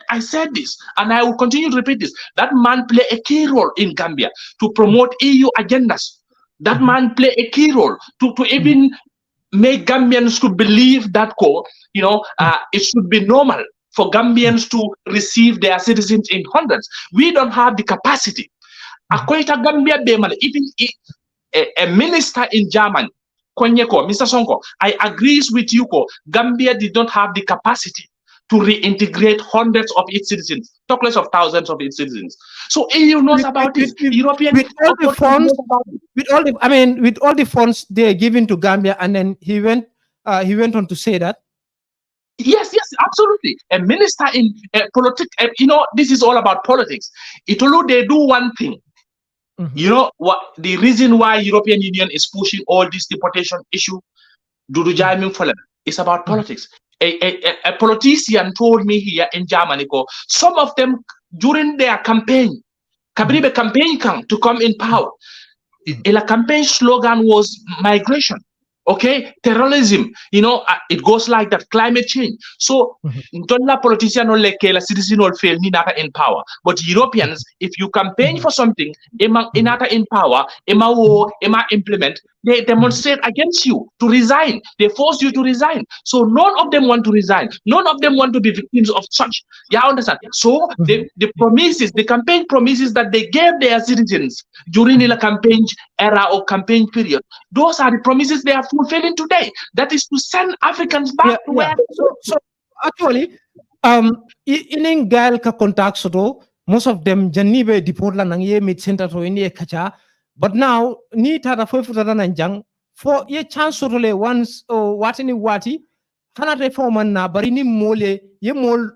this, and I will continue to repeat this. That man played a key role in Gambia to promote EU agendas. That man play a key role to even make Gambians to believe that it should be normal for Gambians to receive their citizens in hundreds. We don't have the capacity. Even a minister in Germany, Mr. Sonko, I agree with you. Gambia did not have the capacity to reintegrate hundreds of its citizens, talk less of thousands of its citizens. So EU knows about this. European with all the funds, with all the funds they're giving to Gambia, and then he went he went on to say that. Yes, absolutely. A minister in politics, this is all about politics. Itulu, they do one thing. You know what? The reason why European Union is pushing all this deportation issue, Dodou Jah it's about politics. A politician told me here in Germany, some of them during their campaign, Kabribe campaign to come in power. The campaign slogan was migration. Okay, terrorism, it goes like that, climate change. So, don't politician or like a citizen or fail in power. But Europeans, if you campaign for something, in power, implement, they demonstrate against you to resign. They force you to resign. So none of them want to resign. None of them want to be victims of such. You understand? So the promises, the campaign promises that they gave their citizens during the campaign era or campaign period, those are the promises they are fulfilling today. That is to send Africans back to where. So actually, in Gal ka contact soto, most of them janibe deport la nang ye mid center to in ye kacha. But now ni tata foi futa nan jang for ye chance soto le once wati hana reforman na bari ni mole ye mol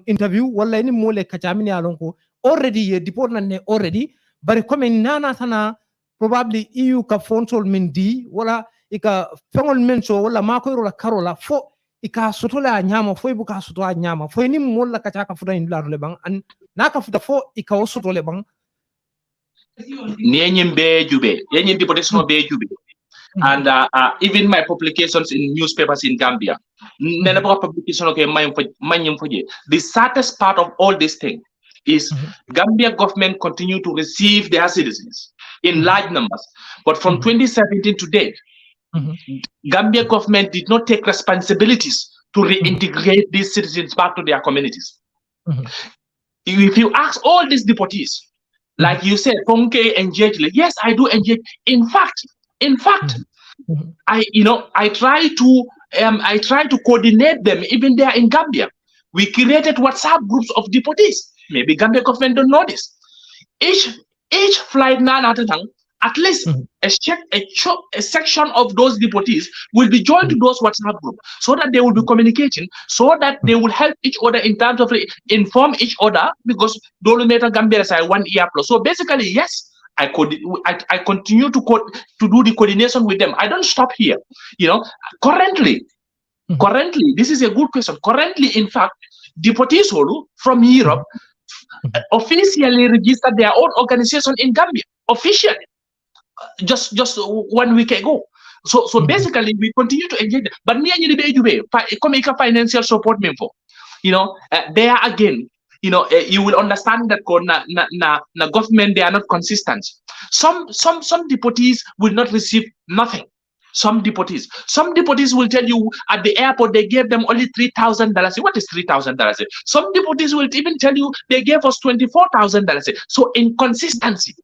interview wala ni mole kacha mini alonko already ye deport na ne already bari comme nana tana probably EU ka fonsol min di wala ika fengol men so wala mako la karola fo ika sotola nyama fo ibuka sotola nyama fo ni molla kacha ka futa in la le bang an naka futa fo ika osotole bang Nyenyim be jube nyenyim deportation be jube. And even my publications in newspapers in Gambia, publication the saddest part of all this thing is Gambia government continue to receive their citizens in large numbers. But from 2017 to date, Gambia government did not take responsibilities to reintegrate these citizens back to their communities. If you ask all these deportees, like you said, Ponke engage, yes, I do engage. In fact, I try to coordinate them even there in Gambia. We created WhatsApp groups of deportees. Maybe Gambia government don't know this. Each flight at least a section of those deportees will be joined to those WhatsApp groups so that they will be communicating, so that they will help each other in terms of inform each other, because Dolometer Gambia is 1 year plus. So basically, yes, I continue to do the coordination with them. I don't stop here. Currently, this is a good question. Currently, in fact, deportees from Europe officially registered their own organization in Gambia. Officially. Just 1 week ago. So basically we continue to engage them. But financial support there again, you will understand that na government, they are not consistent. Some deportees will not receive nothing. Some deportees will tell you at the airport they gave them only $3,000. What is $3,000? Some deportees will even tell you they gave us $24,000. So inconsistency.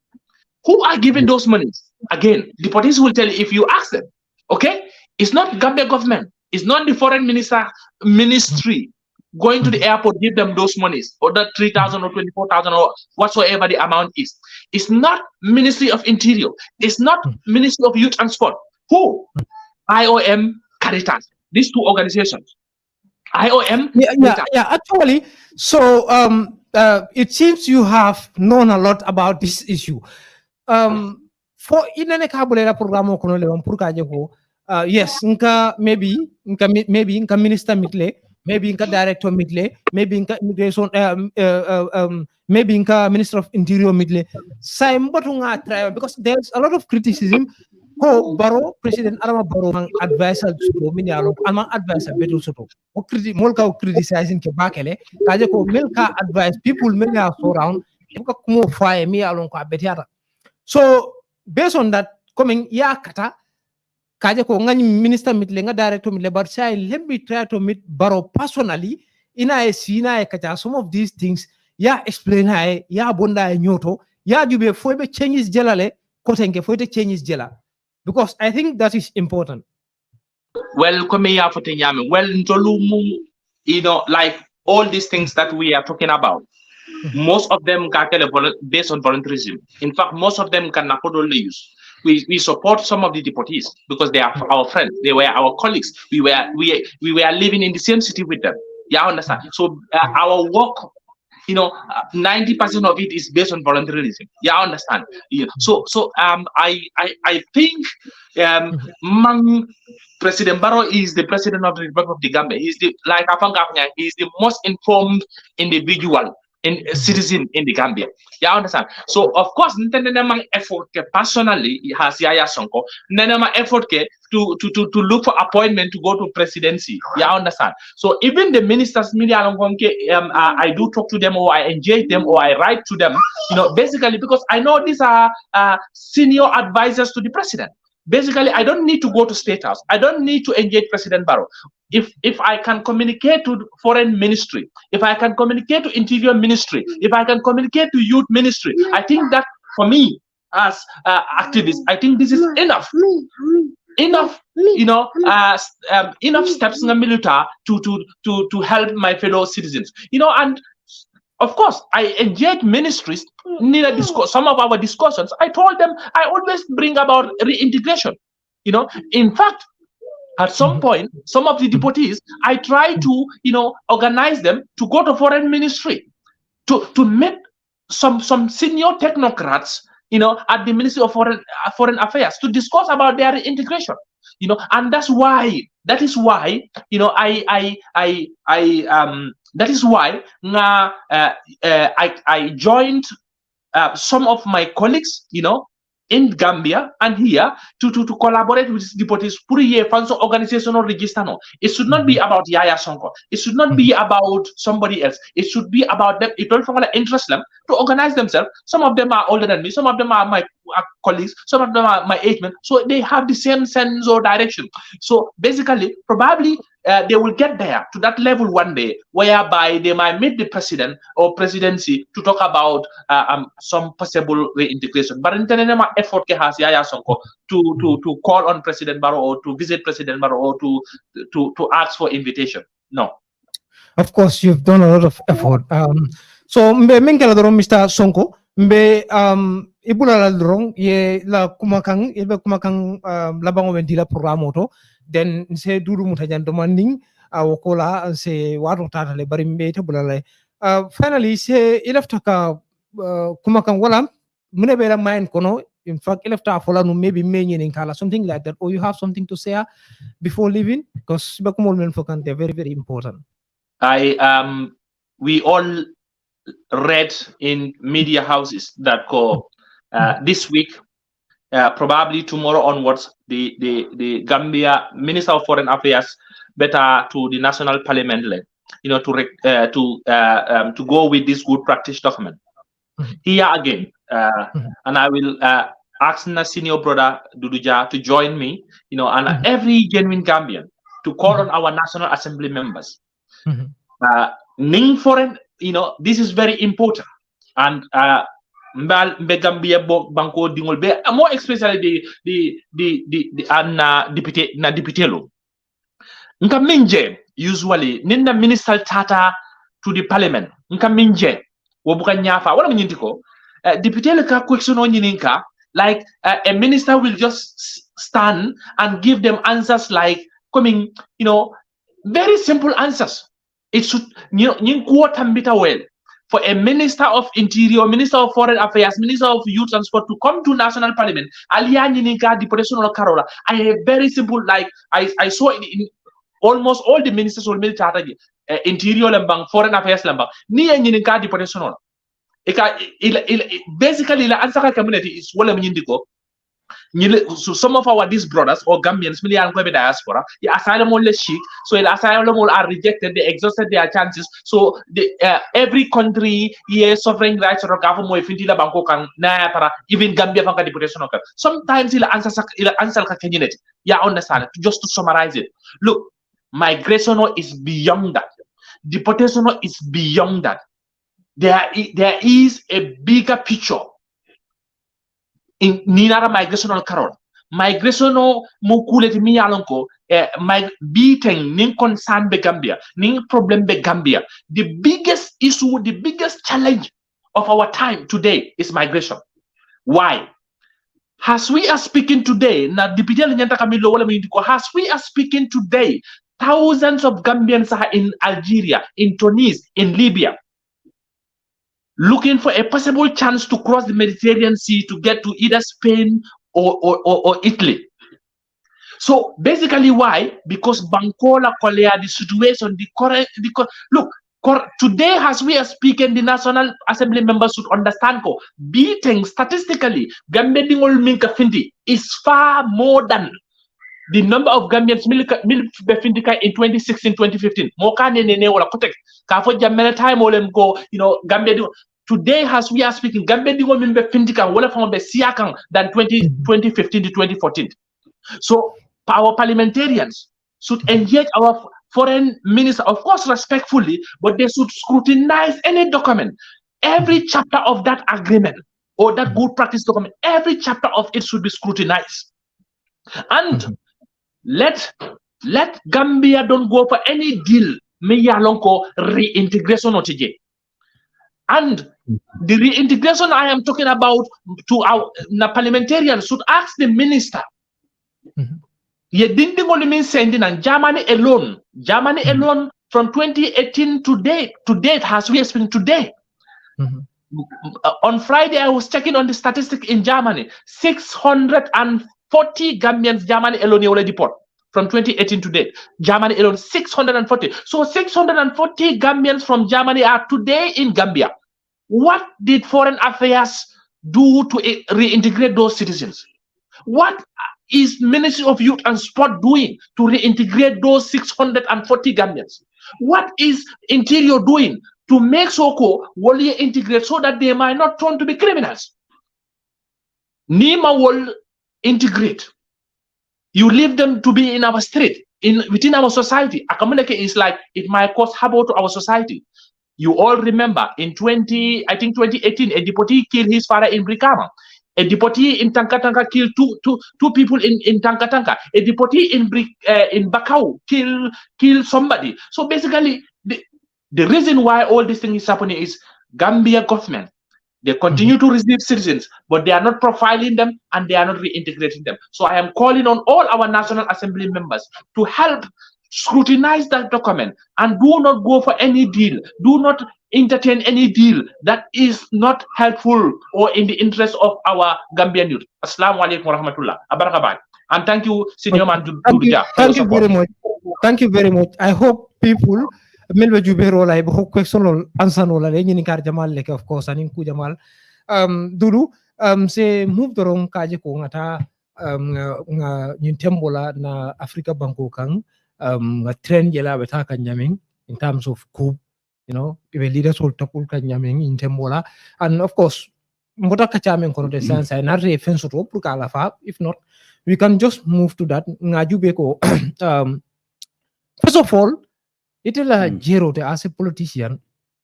Who are giving those monies? Again, deportees will tell you if you ask them. Okay, it's not Gambia government. It's not the foreign ministry going to the airport give them those monies, or that 3,000 or 24,000 or whatsoever the amount is. It's not Ministry of Interior. It's not Ministry of Youth and Sport. Who? IOM, Caritas. These two organizations. IOM. Yeah. Actually, so it seems you have known a lot about this issue. For inane kabulera programo kono le wampurka jego yes nka maybe nka minister mitle, maybe nka director mitle, maybe nka immigration maybe nka minister of interior mitle say mbotu nga try, because there's a lot of criticism ko baro president Adama Barrow mang advisor suto minyalo amang advisor betul suto o molka o criticizing ke bakele kaje ko melka advise people menya so round ko kumo faye mi alon ko abetiata. So based on that, coming kata kaje ko ngani minister mitle nga director mitle, but say let me try to meet Barrow personally ina e kata some of these things explain bonda nyoto jube foibe changes jelale kotenge foite changes jela, because I think that is important. Well, like all these things that we are talking about, most of them based on voluntarism. In fact, most of them can use. we support some of the deportees because they are our friends. They were our colleagues. We were living in the same city with them. Yeah, understand. So our work, 90% of it is based on volunteerism. Yeah, I understand. Yeah. So I think President Barrow is the president of the Republic of the Gambia. He's the he's the most informed individual citizen in the Gambia. Yeah, I understand. So of course, Ntenenema effort personally has Yaya Sonko. Ntenenema effort to look for appointment to go to presidency. Yeah, I understand. So even the ministers, I do talk to them, or I engage them, or I write to them. Basically because I know these are senior advisors to the president. Basically, I don't need to go to State House. I don't need to engage President Barrow. If I can communicate to Foreign Ministry, if I can communicate to Interior Ministry, if I can communicate to Youth Ministry, I think that for me as activists, I think this is enough. Enough steps in the military to help my fellow citizens. And of course, I engage ministries. Some of our discussions, I told them I always bring about reintegration. In fact, at some point, some of the deportees, I try to organize them to go to Foreign Ministry to meet some senior technocrats at the Ministry of Foreign Affairs to discuss about their reintegration. And that is why I joined some of my colleagues, in Gambia and here to collaborate with deportees for a function organizational register. It should not be about Yaya Sonko. It should not be about somebody else. It should be about them. It don't interest them to organize themselves. Some of them are older than me. Some of them are my colleagues. Some of them are my age men. So they have the same sense or direction. So basically, probably they will get there to that level one day, whereby they might meet the president or presidency to talk about some possible reintegration. But in the effort has Yaya Sonko to call on President Barrow or to visit President Barrow or to ask for invitation. No. Of course, you've done a lot of effort. So mbe mengala dorong Mr. Sonko mbe ibula la dorong ye la kumakang labango wendila programo to then se duru mutajan demanding wakola se waro tata le bari mbe te bulale finally se ilaftaka kumakang wala mune be la main kono. In fact, maybe something like that, or you have something to say before leaving, because they're very, very important. We all read in media houses that this week, probably tomorrow onwards, the Gambia Minister of Foreign Affairs better to the National Parliament, to go with this good practice document. Here again, and I will ask my senior brother Dodou Jah to join me, and every genuine Gambian to call on our National Assembly members. Ning foreign, this is very important, and Gambia Banko Dingol be more especially the deputy nka minje usually ninda minister tata to the parliament nka minje wobuka nyafa wala mnyintiko deputy le ka question on yininka like a minister will just stand and give them answers like coming very simple answers. It should well for a minister of interior, minister of foreign affairs, minister of youth and sport to come to national parliament. Alia Nininka deportation or Carola. I have very simple, like I saw in almost all the ministers will military interior lambang, foreign affairs lambang. Niya Nininka deportation or basically the answer community is wala mnyindiko. So some of these brothers or Gambians, million diaspora, the asylum only sheet, so the asylum all are rejected, they exhausted their chances. So every country, sovereign rights or government, even Gambia deportation. Sometimes il answer community. Yeah, understand. Just to summarize it. Look, migration is beyond that. Deportation is beyond that. There is a bigger picture. In Ninara migrational carol, migrational mukuleti mi yalonko, beating nin concern be Gambia, nin problem be Gambia. The biggest issue, the biggest challenge of our time today is migration. Why? as we are speaking today, as we are speaking today, thousands of Gambians are in Algeria, in Tunis, in Libya, looking for a possible chance to cross the Mediterranean Sea to get to either Spain or Italy. So basically why? Because Bankola Kuwo, the situation, look, today as we are speaking, the National Assembly members should understand beating statistically, Gambia is far more than the number of Gambians in 2016, 2015. Gambia, today as we are speaking, Gambia than 2015 to 2014. So our parliamentarians should engage our foreign minister, of course, respectfully, but they should scrutinize any document. Every chapter of that agreement or that good practice document, every chapter of it should be scrutinized. And let Gambia don't go for any deal. Reintegration or TJ. And the reintegration I am talking about to our parliamentarians should ask the minister. You didn't only mean sending and Germany alone from 2018 to date as we are speaking today. On Friday, I was checking on the statistic in Germany. 640 Gambians, Germany alone already deport from 2018 to date. Germany alone, 640. So 640 Gambians from Germany are today in Gambia. What did Foreign Affairs do to reintegrate those citizens? What is Ministry of Youth and Sport doing to reintegrate those 640 Gambians? What is Interior doing to make Soko will integrate so that they might not turn to be criminals? Nima will integrate. You leave them to be in our street, within our society. Akamuneke is like it might cause havoc to our society. You all remember in 2018, a deportee killed his father in Brikama. A deportee in Tankatanka killed two people in Tankatanka. A deportee in Bakau killed somebody. So basically, the reason why all this thing is happening is Gambia government. They continue to receive citizens, but they are not profiling them and they are not reintegrating them. So I am calling on all our National Assembly members to help scrutinize that document and do not go for any deal. Do not entertain any deal that is not helpful or in the interest of our Gambian youth. Assalamu alaikum wa rahmatullah. Abarakabai. And thank you, Senior Man Dodou Jah. Thank you very much. Thank you very much. I hope people Melba Jubero la ibo question answer no la ni kar Jamal leke of course anin ku Jamal Dudu se move dorong kaje ko ngata nga ñun tembola na Africa Banko kang nga trend jela beta kan nyaming in terms of coup, you know, ibe leaders will topul kan nyaming in tembola, and of course mbota ka chamen kono de sense na reference to pour kala fa. If not, we can just move to that nga jube ko first of all itela jero te as a politician,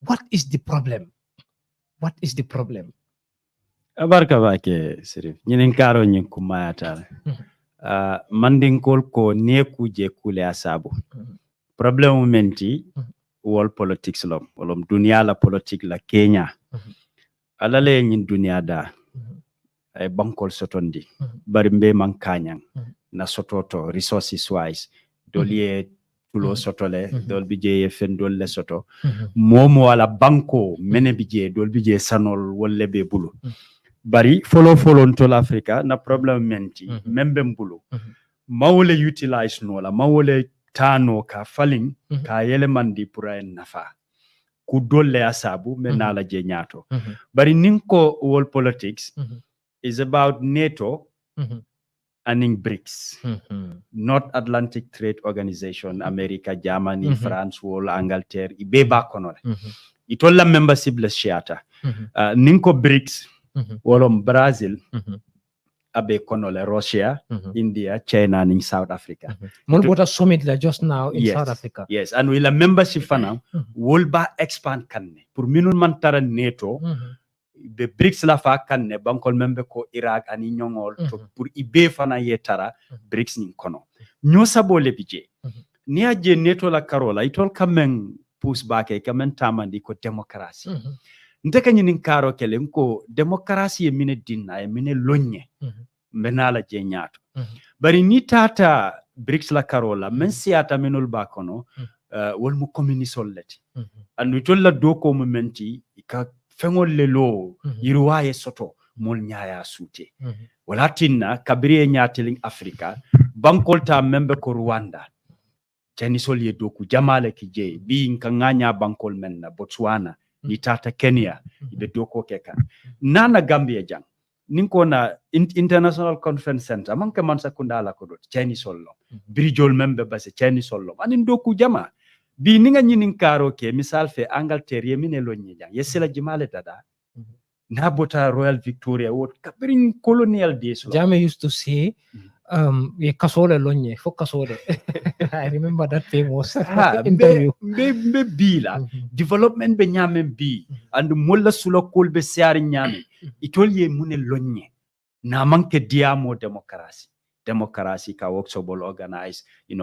what is the problem? What is the problem? Abarka bake Sirif ñinen karo ñin kumayata mandinkol ko neku je kule asabu problème menti wol politics lom wolom dunia la politique la Kenya alale ñin dunia da ay bankol sotondi bari mbe man kanyang na sototo resources wise dolie tulo sotole dol bije fen dol le soto momo wala banko mene bije dol bije sanol wolle be bulu bari follow to Africa na problem menti membe mbulu mawole utilize no la mawole tano ka falling ka yele mandi pura en nafa ku dolle asabu menala je nyato bari ninko world politics is about NATO and in BRICS, North Atlantic Trade Organization, America, Germany, France, wol Angleterre, ibeba konole. Itola membership le shiata. Ninko BRICS, wolom Brazil, abe konole Russia, India, China, and in South Africa. Mulbota summit la just now in South Africa. Yes, and will a membership fana will ba expand kanne. Pour minun mantara NATO, the BRICS la fa kanne bankol membe ko Iraq ani nyongol to pour ibe fana yetara BRICS nin kono. Nyo sabole bije. Ni aje NATO la karola itol kamen push back kamen tamandi ko demokrasi. Nteka nyinin karo kele ko demokrasi e mine dinna e mine lonye mbenala je ñaato bari ni tata BRICS la karola men siata menul bakono wol mu communisol leti andu tolla doko momenti ka fengol le lo yiruwaye soto mol nyaaya suute wala tinna kabriye nyaateling afrika bankol ta membe ko Rwanda tani sol ye doku jamale ki je bi nka nganya bankol menna Botswana ni tata Kenya be doko keka nana Gambia jang ninko na International Conference Center manke man sakunda la ko dot tani sollo brijol membe base tani sollo anin doku jama bi ninga nyinin karo ke misal fe Angleterre yemine lo nyija yesela jimale dada na bota Royal Victoria what kabrin colonial days Jame used to say ye kasole lonye fo kasole I remember that famous interview be bila development be nyame bi and molla sula kolbe siari nyame itol ye mune lonye na manke diamo democracy ka workshop organize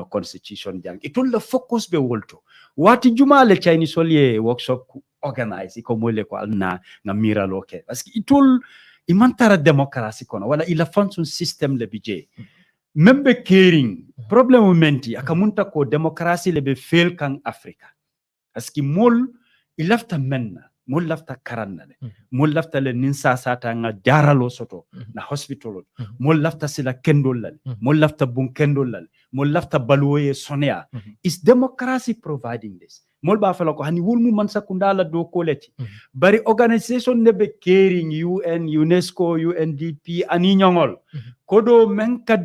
constitution jang itol the focus be wolto wati jumale Chinese solye workshop organize ko mole ko alna na mira loke parce que itol imantara democracy kono wala ila function system le bije membe caring problem menti akamunta ko democracy le be fail kan Africa parce que mol ilafta menna mol lafta karanna le mol lafta le ninsa sata nga jaralo soto na hospital mol lafta sila kendol lal mol lafta bun kendol lal mol lafta balwoye sonia is democracy providing this mol ba fala ko hani wulmu man sakundala do koleti bari organization ne be caring UN UNESCO UNDP ani nyongol kodo menka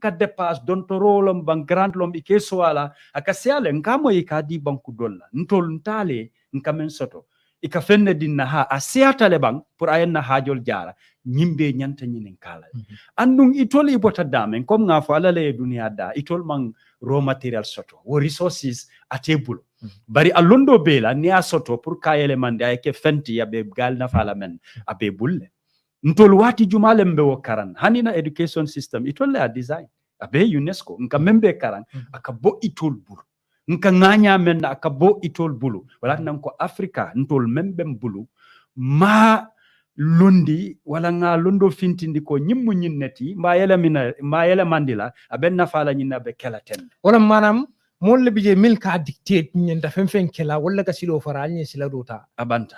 depass don torolom bang grand lom ike soala akasiale ngamo ikadi banku dolla ntol ntale nkamen soto ika fenne dinna ha asiata le bang pour ayenna hajol jara nyimbe nyanta nyinin kala andung itol ibota damen kom ngafo ala le dunia da itol mang raw material soto wo resources atebul bari alondo bela ni asoto pour kayele mande ay ke fenti yabe gal na fala men abe bulle ntol wati jumale mbe wo karan hanina education system itol le a design abe UNESCO nka membe karan akabo itol bulu nka nganya men akabo itol bulu wala nan ko Africa ntol membe bulu ma lundi wala nga londo fintindi ko nyimmu nyinneti ma yele mandila aben na fala nyina be kelaten wala manam mon le bije mil ka dictate nyenda fen kela wala ka silo faralni sila dota abanta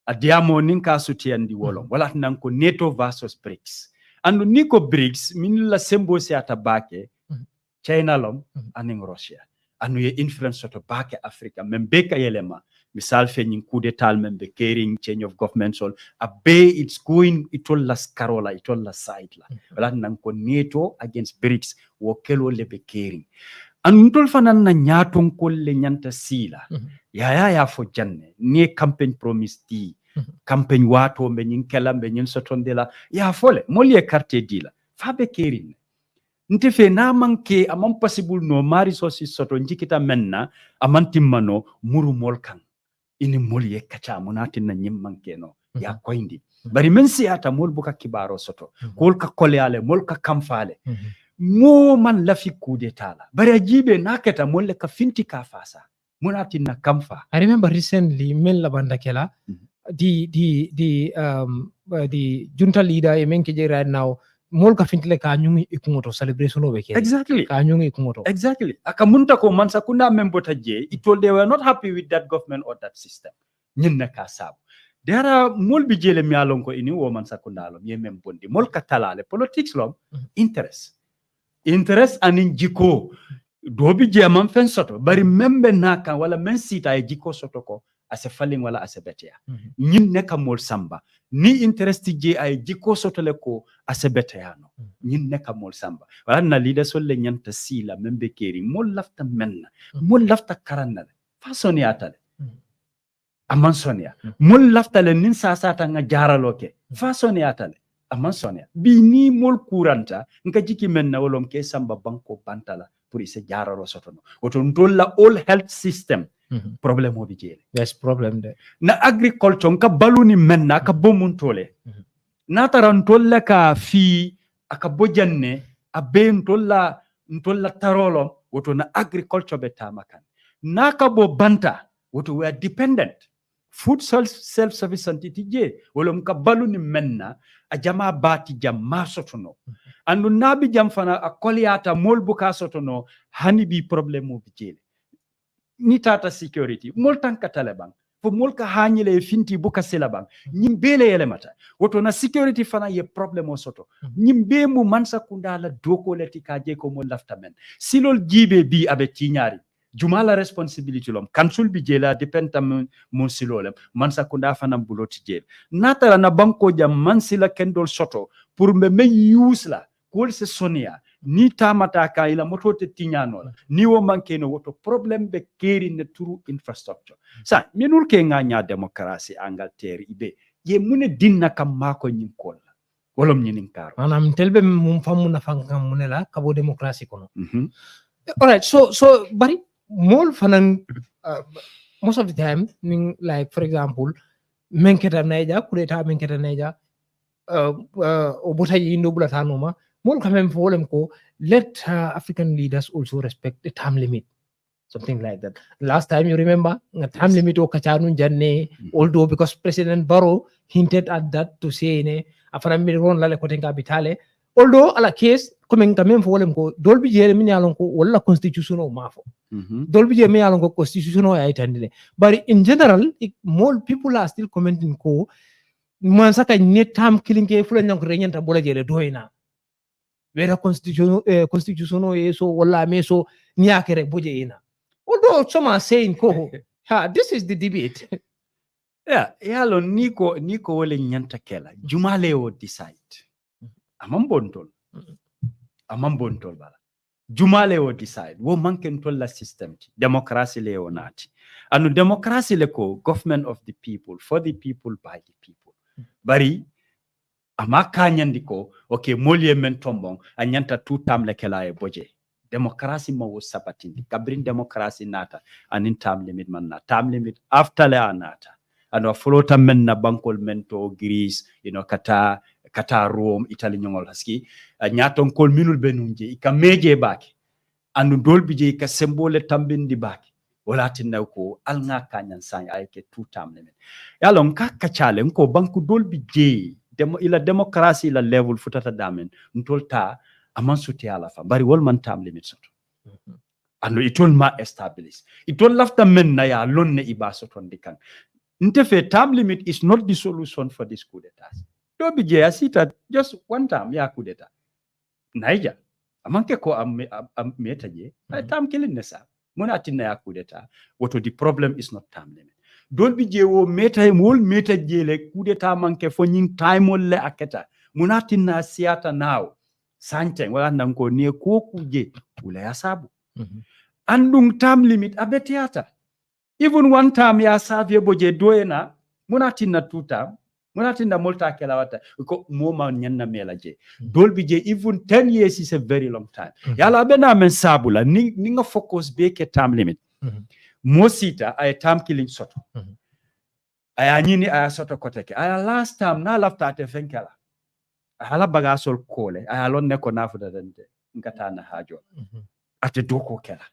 adiamo ninka sutiandi wolo wala nan ko NATO versus BRICS andu niko BRICS min la sembo si atabake China lom aning Russia anu ye influence to bake Africa membeka yelema misal fe nyin coup d'etat membe caring change of government sol abe it's going itol las carola itol la side la wala nan ko NATO against BRICS wo kelo lebe caring antol fanan na nyaton kolle nyanta sila ya fo janne ni campaign promise di campaign wato be nyin kelam be nyin sotondela ya fole molie carte dila fabe caring nte fe na manke amam possible no mari sosi soto njikita menna amantimmano muru molkan ini molie kacha munatin na nyim manke no ya koindi bari men siata mol buka kibaro soto kol ka koleale mol ka kamfale mo man lafi coup d'etat la bari ajibe naketa mol ka finti ka fasa munatin na kamfa. I remember recently men la bandakela the junta leader emenke right now mol ka fintile ka nyungi ikumoto celebration over here exactly ka nyungi ikumoto exactly akamunta ko mansa kunda membota je it told they were not happy with that government or that system nyinna ka sabu dara mol bi jele mi alon ko ini wo mansa kunda lo ye mem bondi mol ka talale politics lo interest anin jiko do bi je man fen soto bari membe naka wala men sita e jiko soto ko ase falling wala ase betia nyin neka mol samba ni interest je ay jiko sotole ko ase betiano nyin neka mol samba wala na leader solle nyanta sila membe keri mol lafta menna mol lafta karanna fasoni atale aman sonia mol lafta le nin sasata nga jaraloke fasoni atale aman sonia bi ni mol kuranta nka jiki menna wolom ke samba banko bantala pour ise jaralo sotono woto ndolla all health system problem obi jele yes problem de na agriculture nka baluni menna ka bomuntole na tarantolle ka fi aka bojanne abe ntolla tarolo woto na agriculture be tamakan na ka bo banta woto we are dependent food self sufficiency je wala mka balu ni menna a jama bati jam ma sotono andu nabi jam fana a koliata mol buka sotono hani bi problème mo bijele ni tata security mol tanka taliban fo mol ka hanyele finti buka silabang nyim bele yele mata woto na security fana ye problème o soto nyim be mu mansa kundala doko leti ka je ko mo lafta men silol jibe bi abe tinyari jumala responsibility lom kansul bi jela dependa mon silolem mansa kunda fana buloti jel natara na banko jam mansila kendol soto pour me use la kol se sonia ni tamata ka ila moto te tinyano ni wo manke no woto problem be keri ne turu infrastructure sa minul ke nganya demokrasi Angleterre ibe ye mune dinna kam mako nyin kol wolom nyin karo manam telbe mum famu na fangam munela kabo demokrasi kono all right so bari mol fanan most of the time like for example menketa naija kuleta menketa naija obota yindo bulata noma mol quand même problem ko let African leaders also respect the time limit, something like that. Last time you remember time limit o kachanu janne, although because President Barrow hinted at that to say ne afara mi ron la le kotenga bitale, although ala case coming quand même problem ko dolbi jere min yalon ko wala constitution o mafo dolbi jere min yalon ko constitution o ay tandile, but in general more people are still commenting ko man saka net time killing ke fulan nyanko renyanta bola jere doina wera constitution so wala me so nyakere boje ina, although some are saying ko this is the debate. Yalo niko wole nyanta kela jumale o decide amambontol bala jumale o decide wo manken tolla system democracy le o nati anu democracy le ko government of the people for the people by the people bari ama kanyandi ko okay molye men tombong anyanta two term le kela e boje democracy mo wo sapatindi kabrin democracy nata anin term limit man na term limit after le anata ano flota men na bankol men to Greece kata Rome Italy nyongol haski nyaton kol minul benunje ka meje baki anu dolbi je ka symbole tambindi baki wala tinna ko alnga kanyan sanya ayke two term limit yalon ka kachale ko banku dolbi je ila democracy la level futata damen ntolta aman suti ala fa bari wol man term limit soto anu itol ma establish itol lafta men na ya lonne iba soto ndikan ntefe term limit is not the solution for this coup d'etat do bi je asita just one time ya coup d'etat naija amanke ko am meta je term killing nesa mona tinna ya coup d'etat woto the problem is not term limit dolbi je wo meta je le coup d'etat manke fo nyin time le aketa mona tinna siata now santen wala nanko ne ko kuje ula yasabu andung term limit abetiata even one time ya savye boje doena munatinna two time munatinna molta kelawata ko moma nyanna melaje dolbi je even 10 years is a very long time yala bena men sabula ni nga focus be ke term limit mosita ay term killing soto aya nyini aya soto koteke aya last time na lafta te fenkala hala bagasol kole aya lonne ko nafuda dante ngata na hajo ate doko kela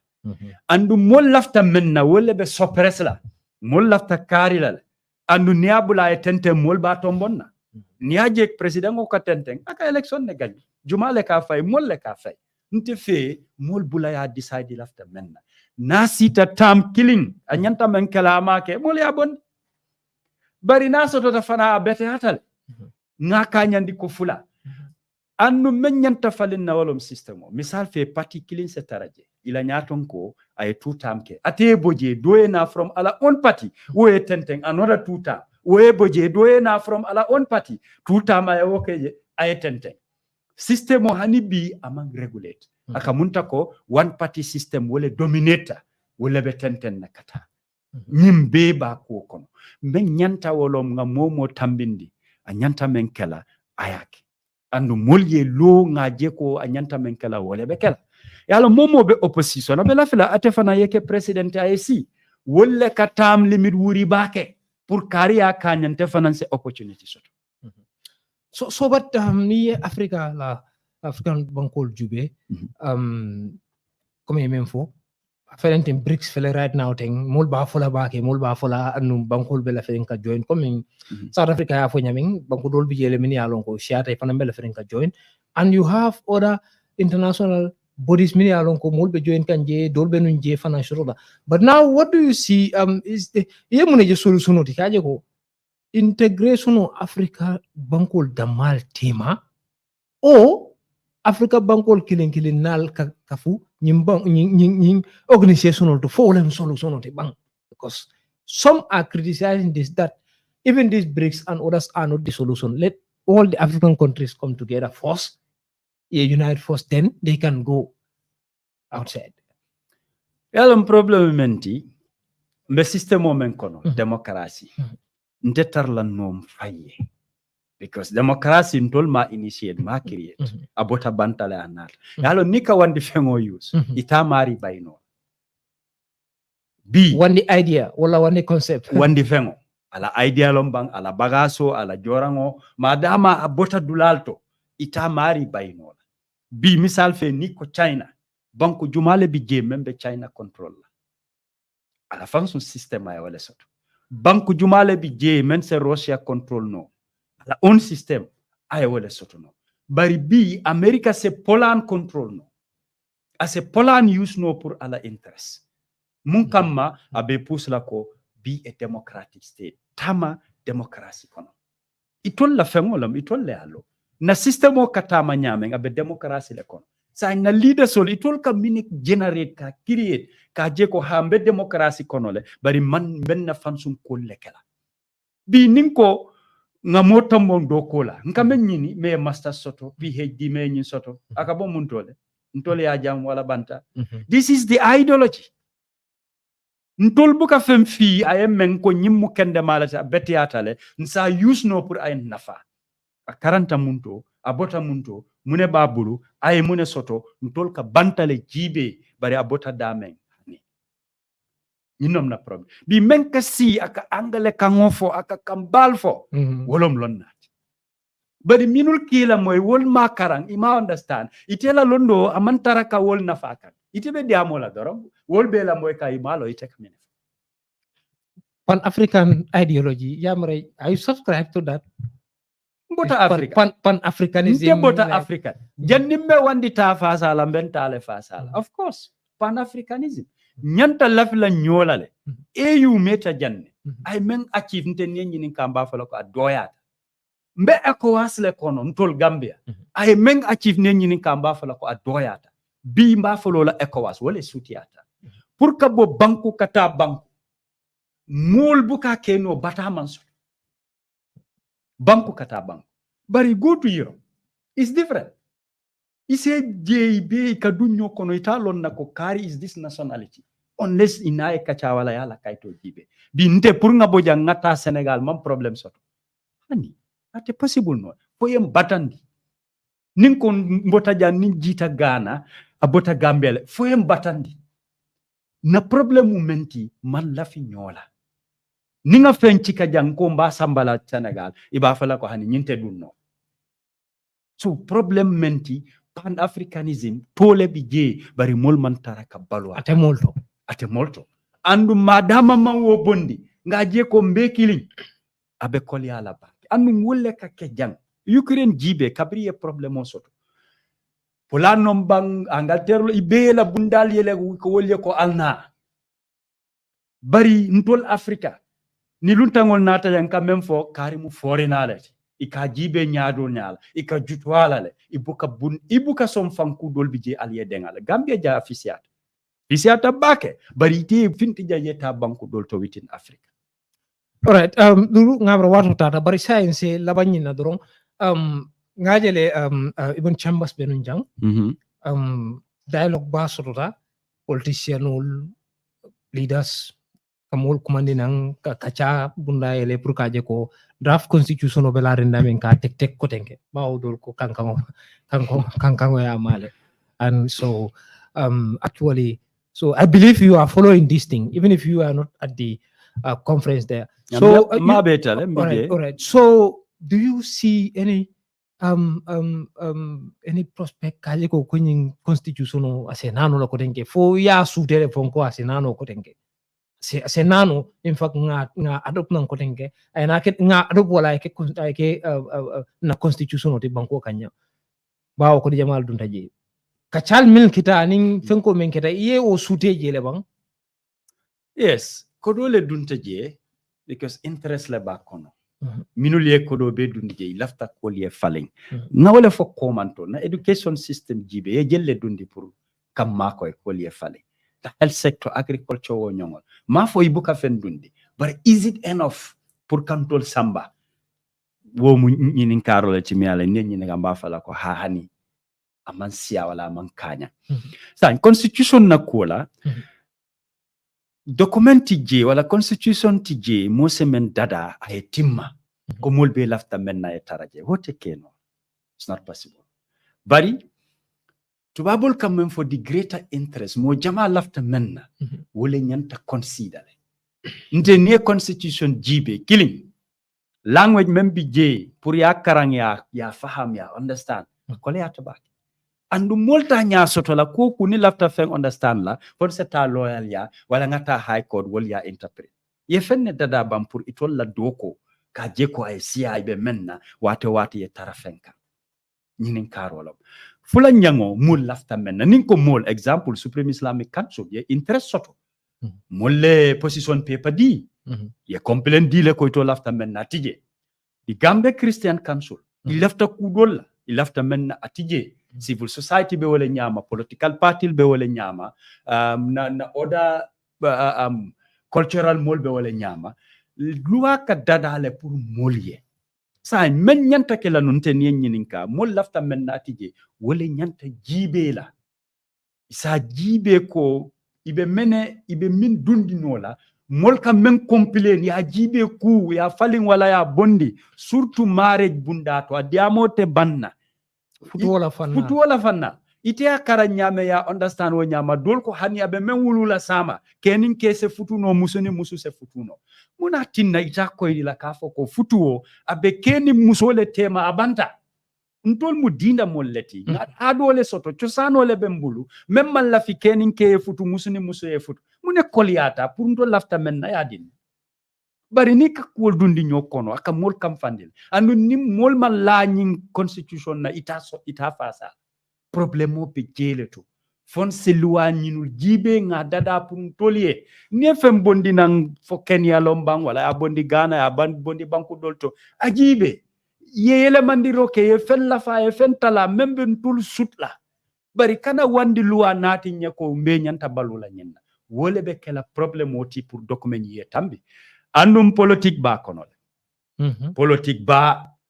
andu mol lafta menna wolle be sopresla mol lafta karila andu niabula e tente mol ba tombonna niaje president ko tenten aka election ne gagn jumale ka fay mol le ka fay nte fe mol bula ya decide lafta menna na sita tam killing anyanta men kala make mol ya bon bari na soto ta fana bete hatal ngaka nyandi ko fula andu men nyanta falin na wolom system misal fe parti killing se taraje ila nyaton ko ay two term ke ate boje doena from ala on party we tenten another two term we boje doena from ala on party two term ay okeje ay tenten system hani bi amang regulate aka munta ko one party system wole dominator wole be tenten na kata nyimbe ba ko kono men nyanta wolom nga momo tambindi a nyanta men kala ayake andu molye lo ngaje ko a nyanta men kala wole be kala yalo momo be opposition abe la fila ate fana yeke president AIC wolle ka tam limit wuri bake pour kariya kanyante finance opportunity so but ni Africa la African bankol jube comme même fo Ferentin BRICS fele right now thing mul ba fola anu bankol bela feren ka join comme South Africa ya fo nyamin banko dol bi jele min ya lon ko shiata fana bela feren ka join, and you have other international bodies min ya lon ko mul be join kan je dol be nun je fana shuruda. But now what do you see is the yemune je solution oti kaje ko integration of Africa bankol damal tema o Africa bankol killing nal kafu nying organization to fall them solution of the bank, because some are criticizing this that even these BRICS and others are not the solution. Let all the African countries come together first, unite first, then they can go outside. Yalam problem menti mbe system o men kono democracy ndetar la nom faye, because democracy ntol ma initiate ma create abota bantale anat yalo nika wandi fengo use ita mari bayno bi wandi idea wala wandi concept wandi fengo ala idea lombang ala bagaso ala jorango madama abota dulalto ita mari bayno bi misal fe niko China banko jumale bi je membe China control ala function system ay wala soto banko jumale bi je men se Russia control no la own system ay wala soto no bari bi America se Poland control no ase Poland use no pour ala interest mun kamma abe pousse la ko be a democratic state tama democracy kono itol la fengolam itol le alo na system o katama nyame abe democracy le kono sa na leader sol itol ka minik generate ka create ka je ko hambe democracy kono le bari man men na fansum ko lekela bi ninko nga motambo dokola nkame nyini me master soto PhD me nyin soto akabo muntole ntole ya jam wala banta this is the ideology ntol buka fem fi ay men ko nyimmu kende malata betiatale nsa use no pour ay nafa a 40 munto abota munto mune babulu ay mune soto ntol ka bantale jibe bari abota damen ñinom na problem bi men ka si aka angale kangofo aka kambalfo wolom lonnat bari minul kila moy wol makarang ima understand itela londo amantara ka wol nafakan itebe diamola dorom wol bela moy kay malo ite kamene Pan African ideology yamre I subscribe to that bota Africa pan Africanism bota African jannimme wandi ta fasala bentale fasala of course pan Africanism nyanta lafila nyolale EU meta janne ay men achieve nten nyini kamba fala ko adoyata mbe ECOWAS le kono ntol Gambia ay men achieve nyini kamba fala ko adoyata bi mba falo la ECOWAS wala sutiata pour ka bo banku kata banku mol buka keno bata manso banku kata banku bari go to Europe is different ise JB kadunyo kono italon na ko kari is this nationality unless inae kachawala yala kaito jibe bi nte pour nga boja ngata Senegal mam problem soto hani ate possible no foyem batandi nin ko mbota jan nin jita Ghana abota Gambia foyem batandi na problem menti man la fi nyola ninga fenci ka jang ko mba sambala Senegal iba fala ko hani nyinte dunno so problem menti pan Africanism tole bi je bari mol man taraka balwa ate molto andu madama man wo bondi nga je ko mbekili abe koli ala ba andu wolle ka ke jang Ukraine jibe kabriye problem on soto polanom bang Angleterre ibela bundal yele ko wolle ko alna bari ntol Africa ni luntangol nata yang kamem fo karimu forenalati ika jibe nyaado nyala ika jutwala le ibuka som fanku dolbi je aliye dengal Gambia ja fisiata bake bari te finti ja yeta banku dol to within Africa. All right, dulu ngabra watu tata bari science labanyi na dorong ngajele ibn chambers benunjang dialogue basota politician leaders kamol kumandi nang kacha bunda ele pour kaje ko draft constitution obela renda men ka tek ko tenke bawo dol ko kankango ya male. And so actually so I believe you are following this thing even if you are not at the conference there. So all right. So do you see any any prospect kaje ko kunyin constitution o asenano la ko denke fo ya sutere fonko asenano ko denke asenano in fact nga adopt nan ko denke ay na ket nga adopt wala ke na constitution o te banko kanya bawo ko di jamal dun taje kachal mil kita nin fenko men kita iye o suteje le bang yes ko dole dun taje because interest le ba kono minul ye kodo be dundi je lafta ko liye falling na wala fo komanto na education system jibe ye jelle dundi pour kam ma ko liye falling the health sector agriculture wo nyongol ma fo ibuka fen dundi but is it enough pour kantol samba wo mu nyinin karole ci mi ala nyen nyina gamba fala ko ha hani aman siya wala man kanya sa constitution na kola document je wala constitution je mo semen dada ay timma ko molbe lafta menna e taraje wote keno it's not possible bari tubabul kam men for the greater interest mo jama lafta menna wole nyanta consider nte ne constitution jibe killing language membi je pour ya karang ya faham ya understand ko le ataba andu molta nya soto la ko kuni lafta fen understand la for seta loyal ya wala ngata high court wol ya interpret ye fenne dada bam pour itol la doko ka je ko ay siya be menna wate ye tarafenka nyinin karolo fula nyango mul lafta menna nin ko mol example supreme islamic council ye interest soto molle position paper di ye complain di le ko to lafta menna tije di Gambia Christian Council il lafta kudolla il lafta menna atije civil society be wala nyama political party be wala nyama na order cultural mol be wala nyama luwa ka dadale pour molye sa men nyanta ke la non ten nyininka mol lafta menna atije wala nyanta jibe la sa jibe ko ibe min dundi nola mol ka men complain ya jibe ku ya falling wala ya bondi surtout marriage bunda to adiamote banna futu wala fanna ite ya kara nyame ya understand wo nyama dol ko hani abe men wulula sama kenin kese futu no musoni musu se futu no muna tinna ita ko ila kafo ko futu o abe keni musole tema abanta ntol mu dinda molleti na adole soto chosano le bembulu memma la fi kenin ke futu musoni musu e futu mune koliata pour ndo lafta men na yadin bari ni ka ko dundi nyokono aka mol kam fandil andu ni mol man la nyin constitution na ita fasa problème pe jeleto fon se loi nyinul jibe nga dada pour tolie ni fem bondi nan fo Kenya lombang wala ya bondi Ghana ya bondi banku dolto ajibe yele mandiro ke ye fen la fa ye fen tala membe tul sutla bari kana wandi loi nati nyako mbe nyanta balula nyenna wole be kala problème oti pour document ye tambi andum politique ba kono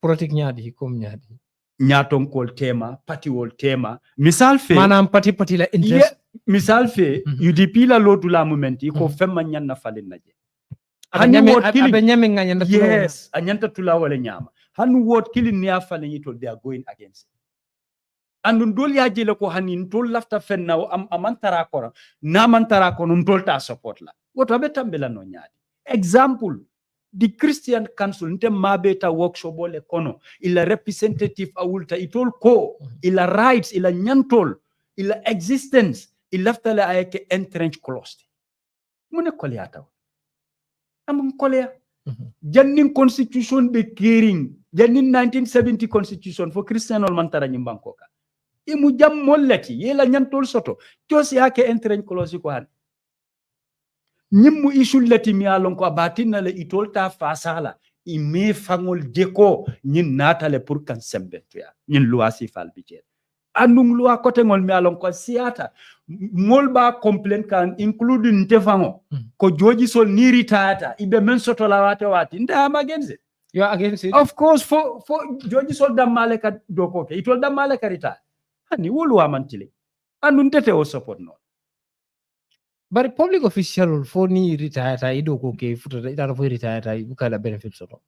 politique nyaadi comme nyaadi nyaton kol tema parti wol tema misal fe manam parti la interest misal fe UDP la lotu la momenti ko femma nyanna falin naje abe nyame nganya yes anyanta tula wala nyama hanu wot kilin ni afale ni tol they are going against andun dol ya jele ko hanin tol lafta fenna amantara ko na mantara ko nun tol ta support la woto be tambela no nyaadi example the Christian Council nte mabeta workshop ole kono ila representative awulta itol ko ila rights ila nyantol ila existence ila lafta la ayake entrench clause mune koliata am kolea jannin constitution be caring jannin 1970 constitution for Christian ol mantara nyimbankoka imu jam mollati yela nyantol soto tosi yake entrench clause ko han nyimmu isul lati mi alon ko batinna le itolta fasala ime fangol deko nyin natale pour kan sembe ya nyin luasi fal bijet anung loi kote ngol mi alon ko siata mol ba complain kan including tefango ko joji sol ni ritata ibe men soto la wati nda amagenze you are against it of course for joji sol da maleka doko ke itol da maleka rita hani wolu amantile anun tete o support no but public official for ni retire ido ko ke futa ita fo retire bukala benefit soto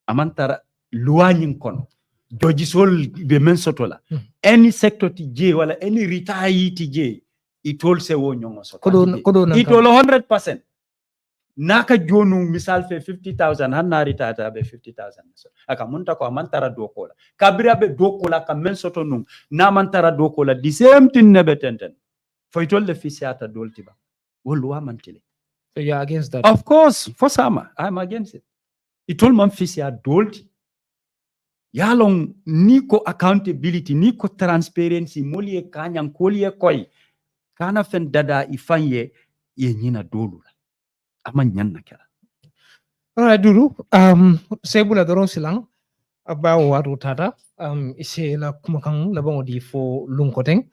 amantara luanyin kono joji sol be men soto la any sector ti je wala any retire ti je itol se wo nyongo soto kodo itol 100% naka jonu misal fe 50,000 hanna ritata be 50,000 so aka munta ko mantara dokola kabira be dokola ka men soto num na mantara dokola the same thing nebe tenten foytol le fisiata doltiba wolwa mantile. So you're against that? Of course, for Sama, I'm against it. It told man fisia dolti. Yalong niko accountability, niko transparency, molie kanyang kolie koi. Kana fen dada ifanye ye nyina dolula. Ama nyanna kela. Alright, Dulu. Sebula dorong silang about watu tata. Ise la kumakang labang di fo lungkoteng.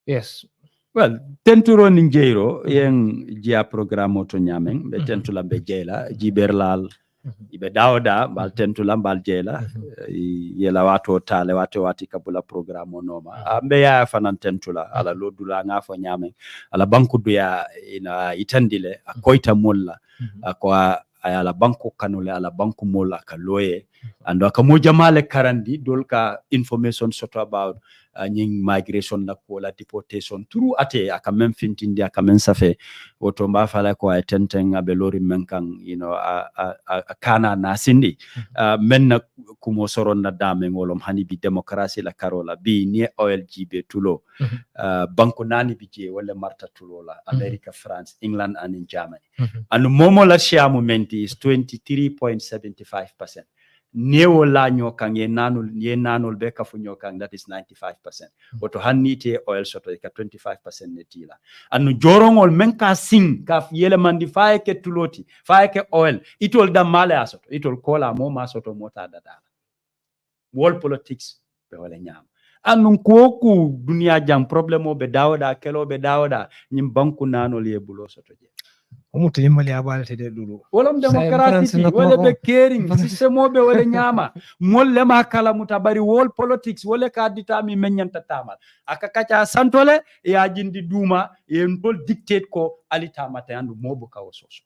Yes. Well, tenturo ninjero yang jia programo to nyameng be tentula be jela jiberlal ibe dawda bal tentula bal jela yela wato tale wato wati kabula programo noma ambe ya fanan tentula ala lodula ngafo nyameng ala banku duya ina itandile akoita mulla akwa ala banku kanule ala banku mulla ka loye ando akamoja male karandi dolka information soto about nying migration la ko la deportation through ate aka men fintindi aka men safe woto mba fala ko ay tenteng abe lori menkang a kana na sindi men na kumo soron na dame ngolom hani bi demokrasi la karola bi ni OLGB tulo banko nani bi je wala marta tulo la America, France, England and in Germany and momo la shamu menti is 23.75%. Neo la nyokang ye nanul beka fu nyokang, that is 95%. Woto hanite oil soto ika 25% netila. Anu jorongol menka sing kaf yele mandi faye ke tuloti, faye ke oil, itol da male asoto, itol kola moma asoto mota dadala. World politics be wale nyam. Anu kuoku dunia jang problemo be dawda, kelo be dawda, nyim banku nanul ye bulo soto je. Umutu nyimali abale tede Dulu. Wolam demokrasi wale be caring systemo be wale nyama molle makala mutabari wall politics wale ka ditami menyanta tamal akakacha santole ya jindi duma yentol dictate ko alitama tayandu mobo ka wososo.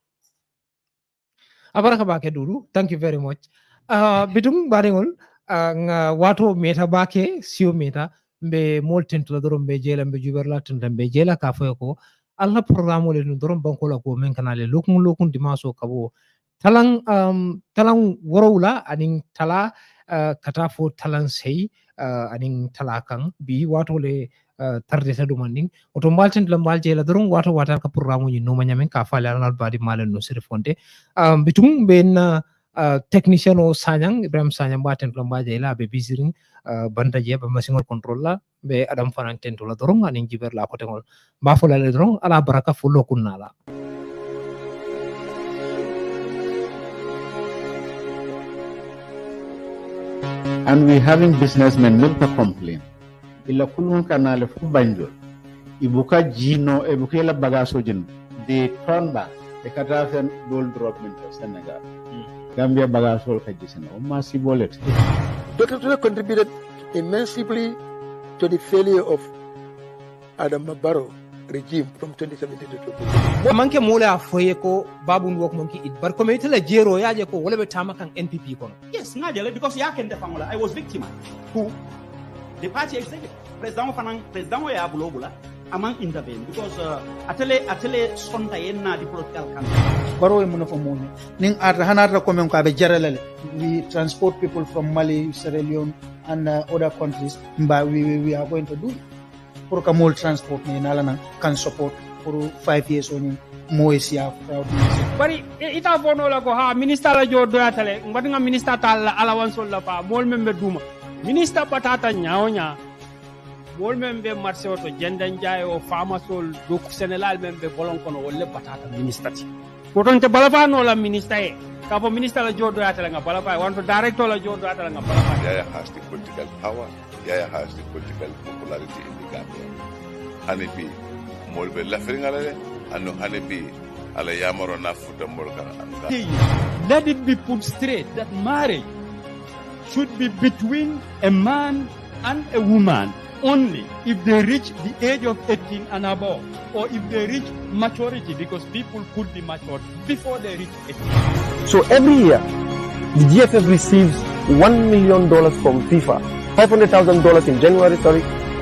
Abaraka bake Dulu, thank you very much. Bitung baringol nga wato meta bake sio meta mbe mol tentu doro mbe jela mbe juberla tunda mbe jela ka ko Allah programo le doron Bankola Kuwo men kanale lokun dimaso kabo talang worowla aning tala katafo talan sei aning talakang bi wato le tarde sa dumanding oto mbalten lambal jela doron wato ka programo ni no manyamen ka fale anal badi malen no sirifonte bitum ben technician o Sanyang Ibrahim Sanyang baten lamba jela be bisiring banda je ba masingol control la be adam fanan tento la dorong aning jiber la kote ngol ba fola le dorong ala baraka fulo kunala. And we having businessmen will complain ila kulun kanale fu banjol ibuka jino ebuka la bagaso jin de tonba e kata fen dol drop min to Senegal Gambia bagasol kajisena o masi bolet. Dodou Jah contributed immensely to the failure of Adam Barrow regime from 2017 to 2020. Manke mola foye ko babu ndok monki it bar ko metela jero yaje ko wala be tamakan NPP kono. Yes, ngajale because yaken defangola I was victimized. Who the party executive president ya bulobula among intervene because atele sonta yenna the political campaign. Baro e muno famoni ning arta hanarta komen ko be jaralale we transport people from Mali, Sierra Leone and other countries but we are going to do it pour ka mol transport ni nalana can support for 5 years oni moesia proud bari ita fono la ko ha minister la jo doyatale ngadinga minister tal allowance la pa mol membe duma minister patata nyaonya mol membe marché oto jendan jaay o famasol do Sénégal membe bolon kono wolle patata minister ti woton te balafa no la minister e ka fo minister la jodo atala nga balafa wanto director la jodo atala nga balafa. Yaya has the political power, Yaya has the political popularity in the Gambia. Hanebi molbe lafringale anu hanebi ala yamaro na futa molkara anga. Let it be put straight that marriage should be between a man and a woman only if they reach the age of 18 and above, or if they reach maturity, because people could be matured before they reach 18. So every year, the GFF receives $1 million from FIFA, $500,000 in January,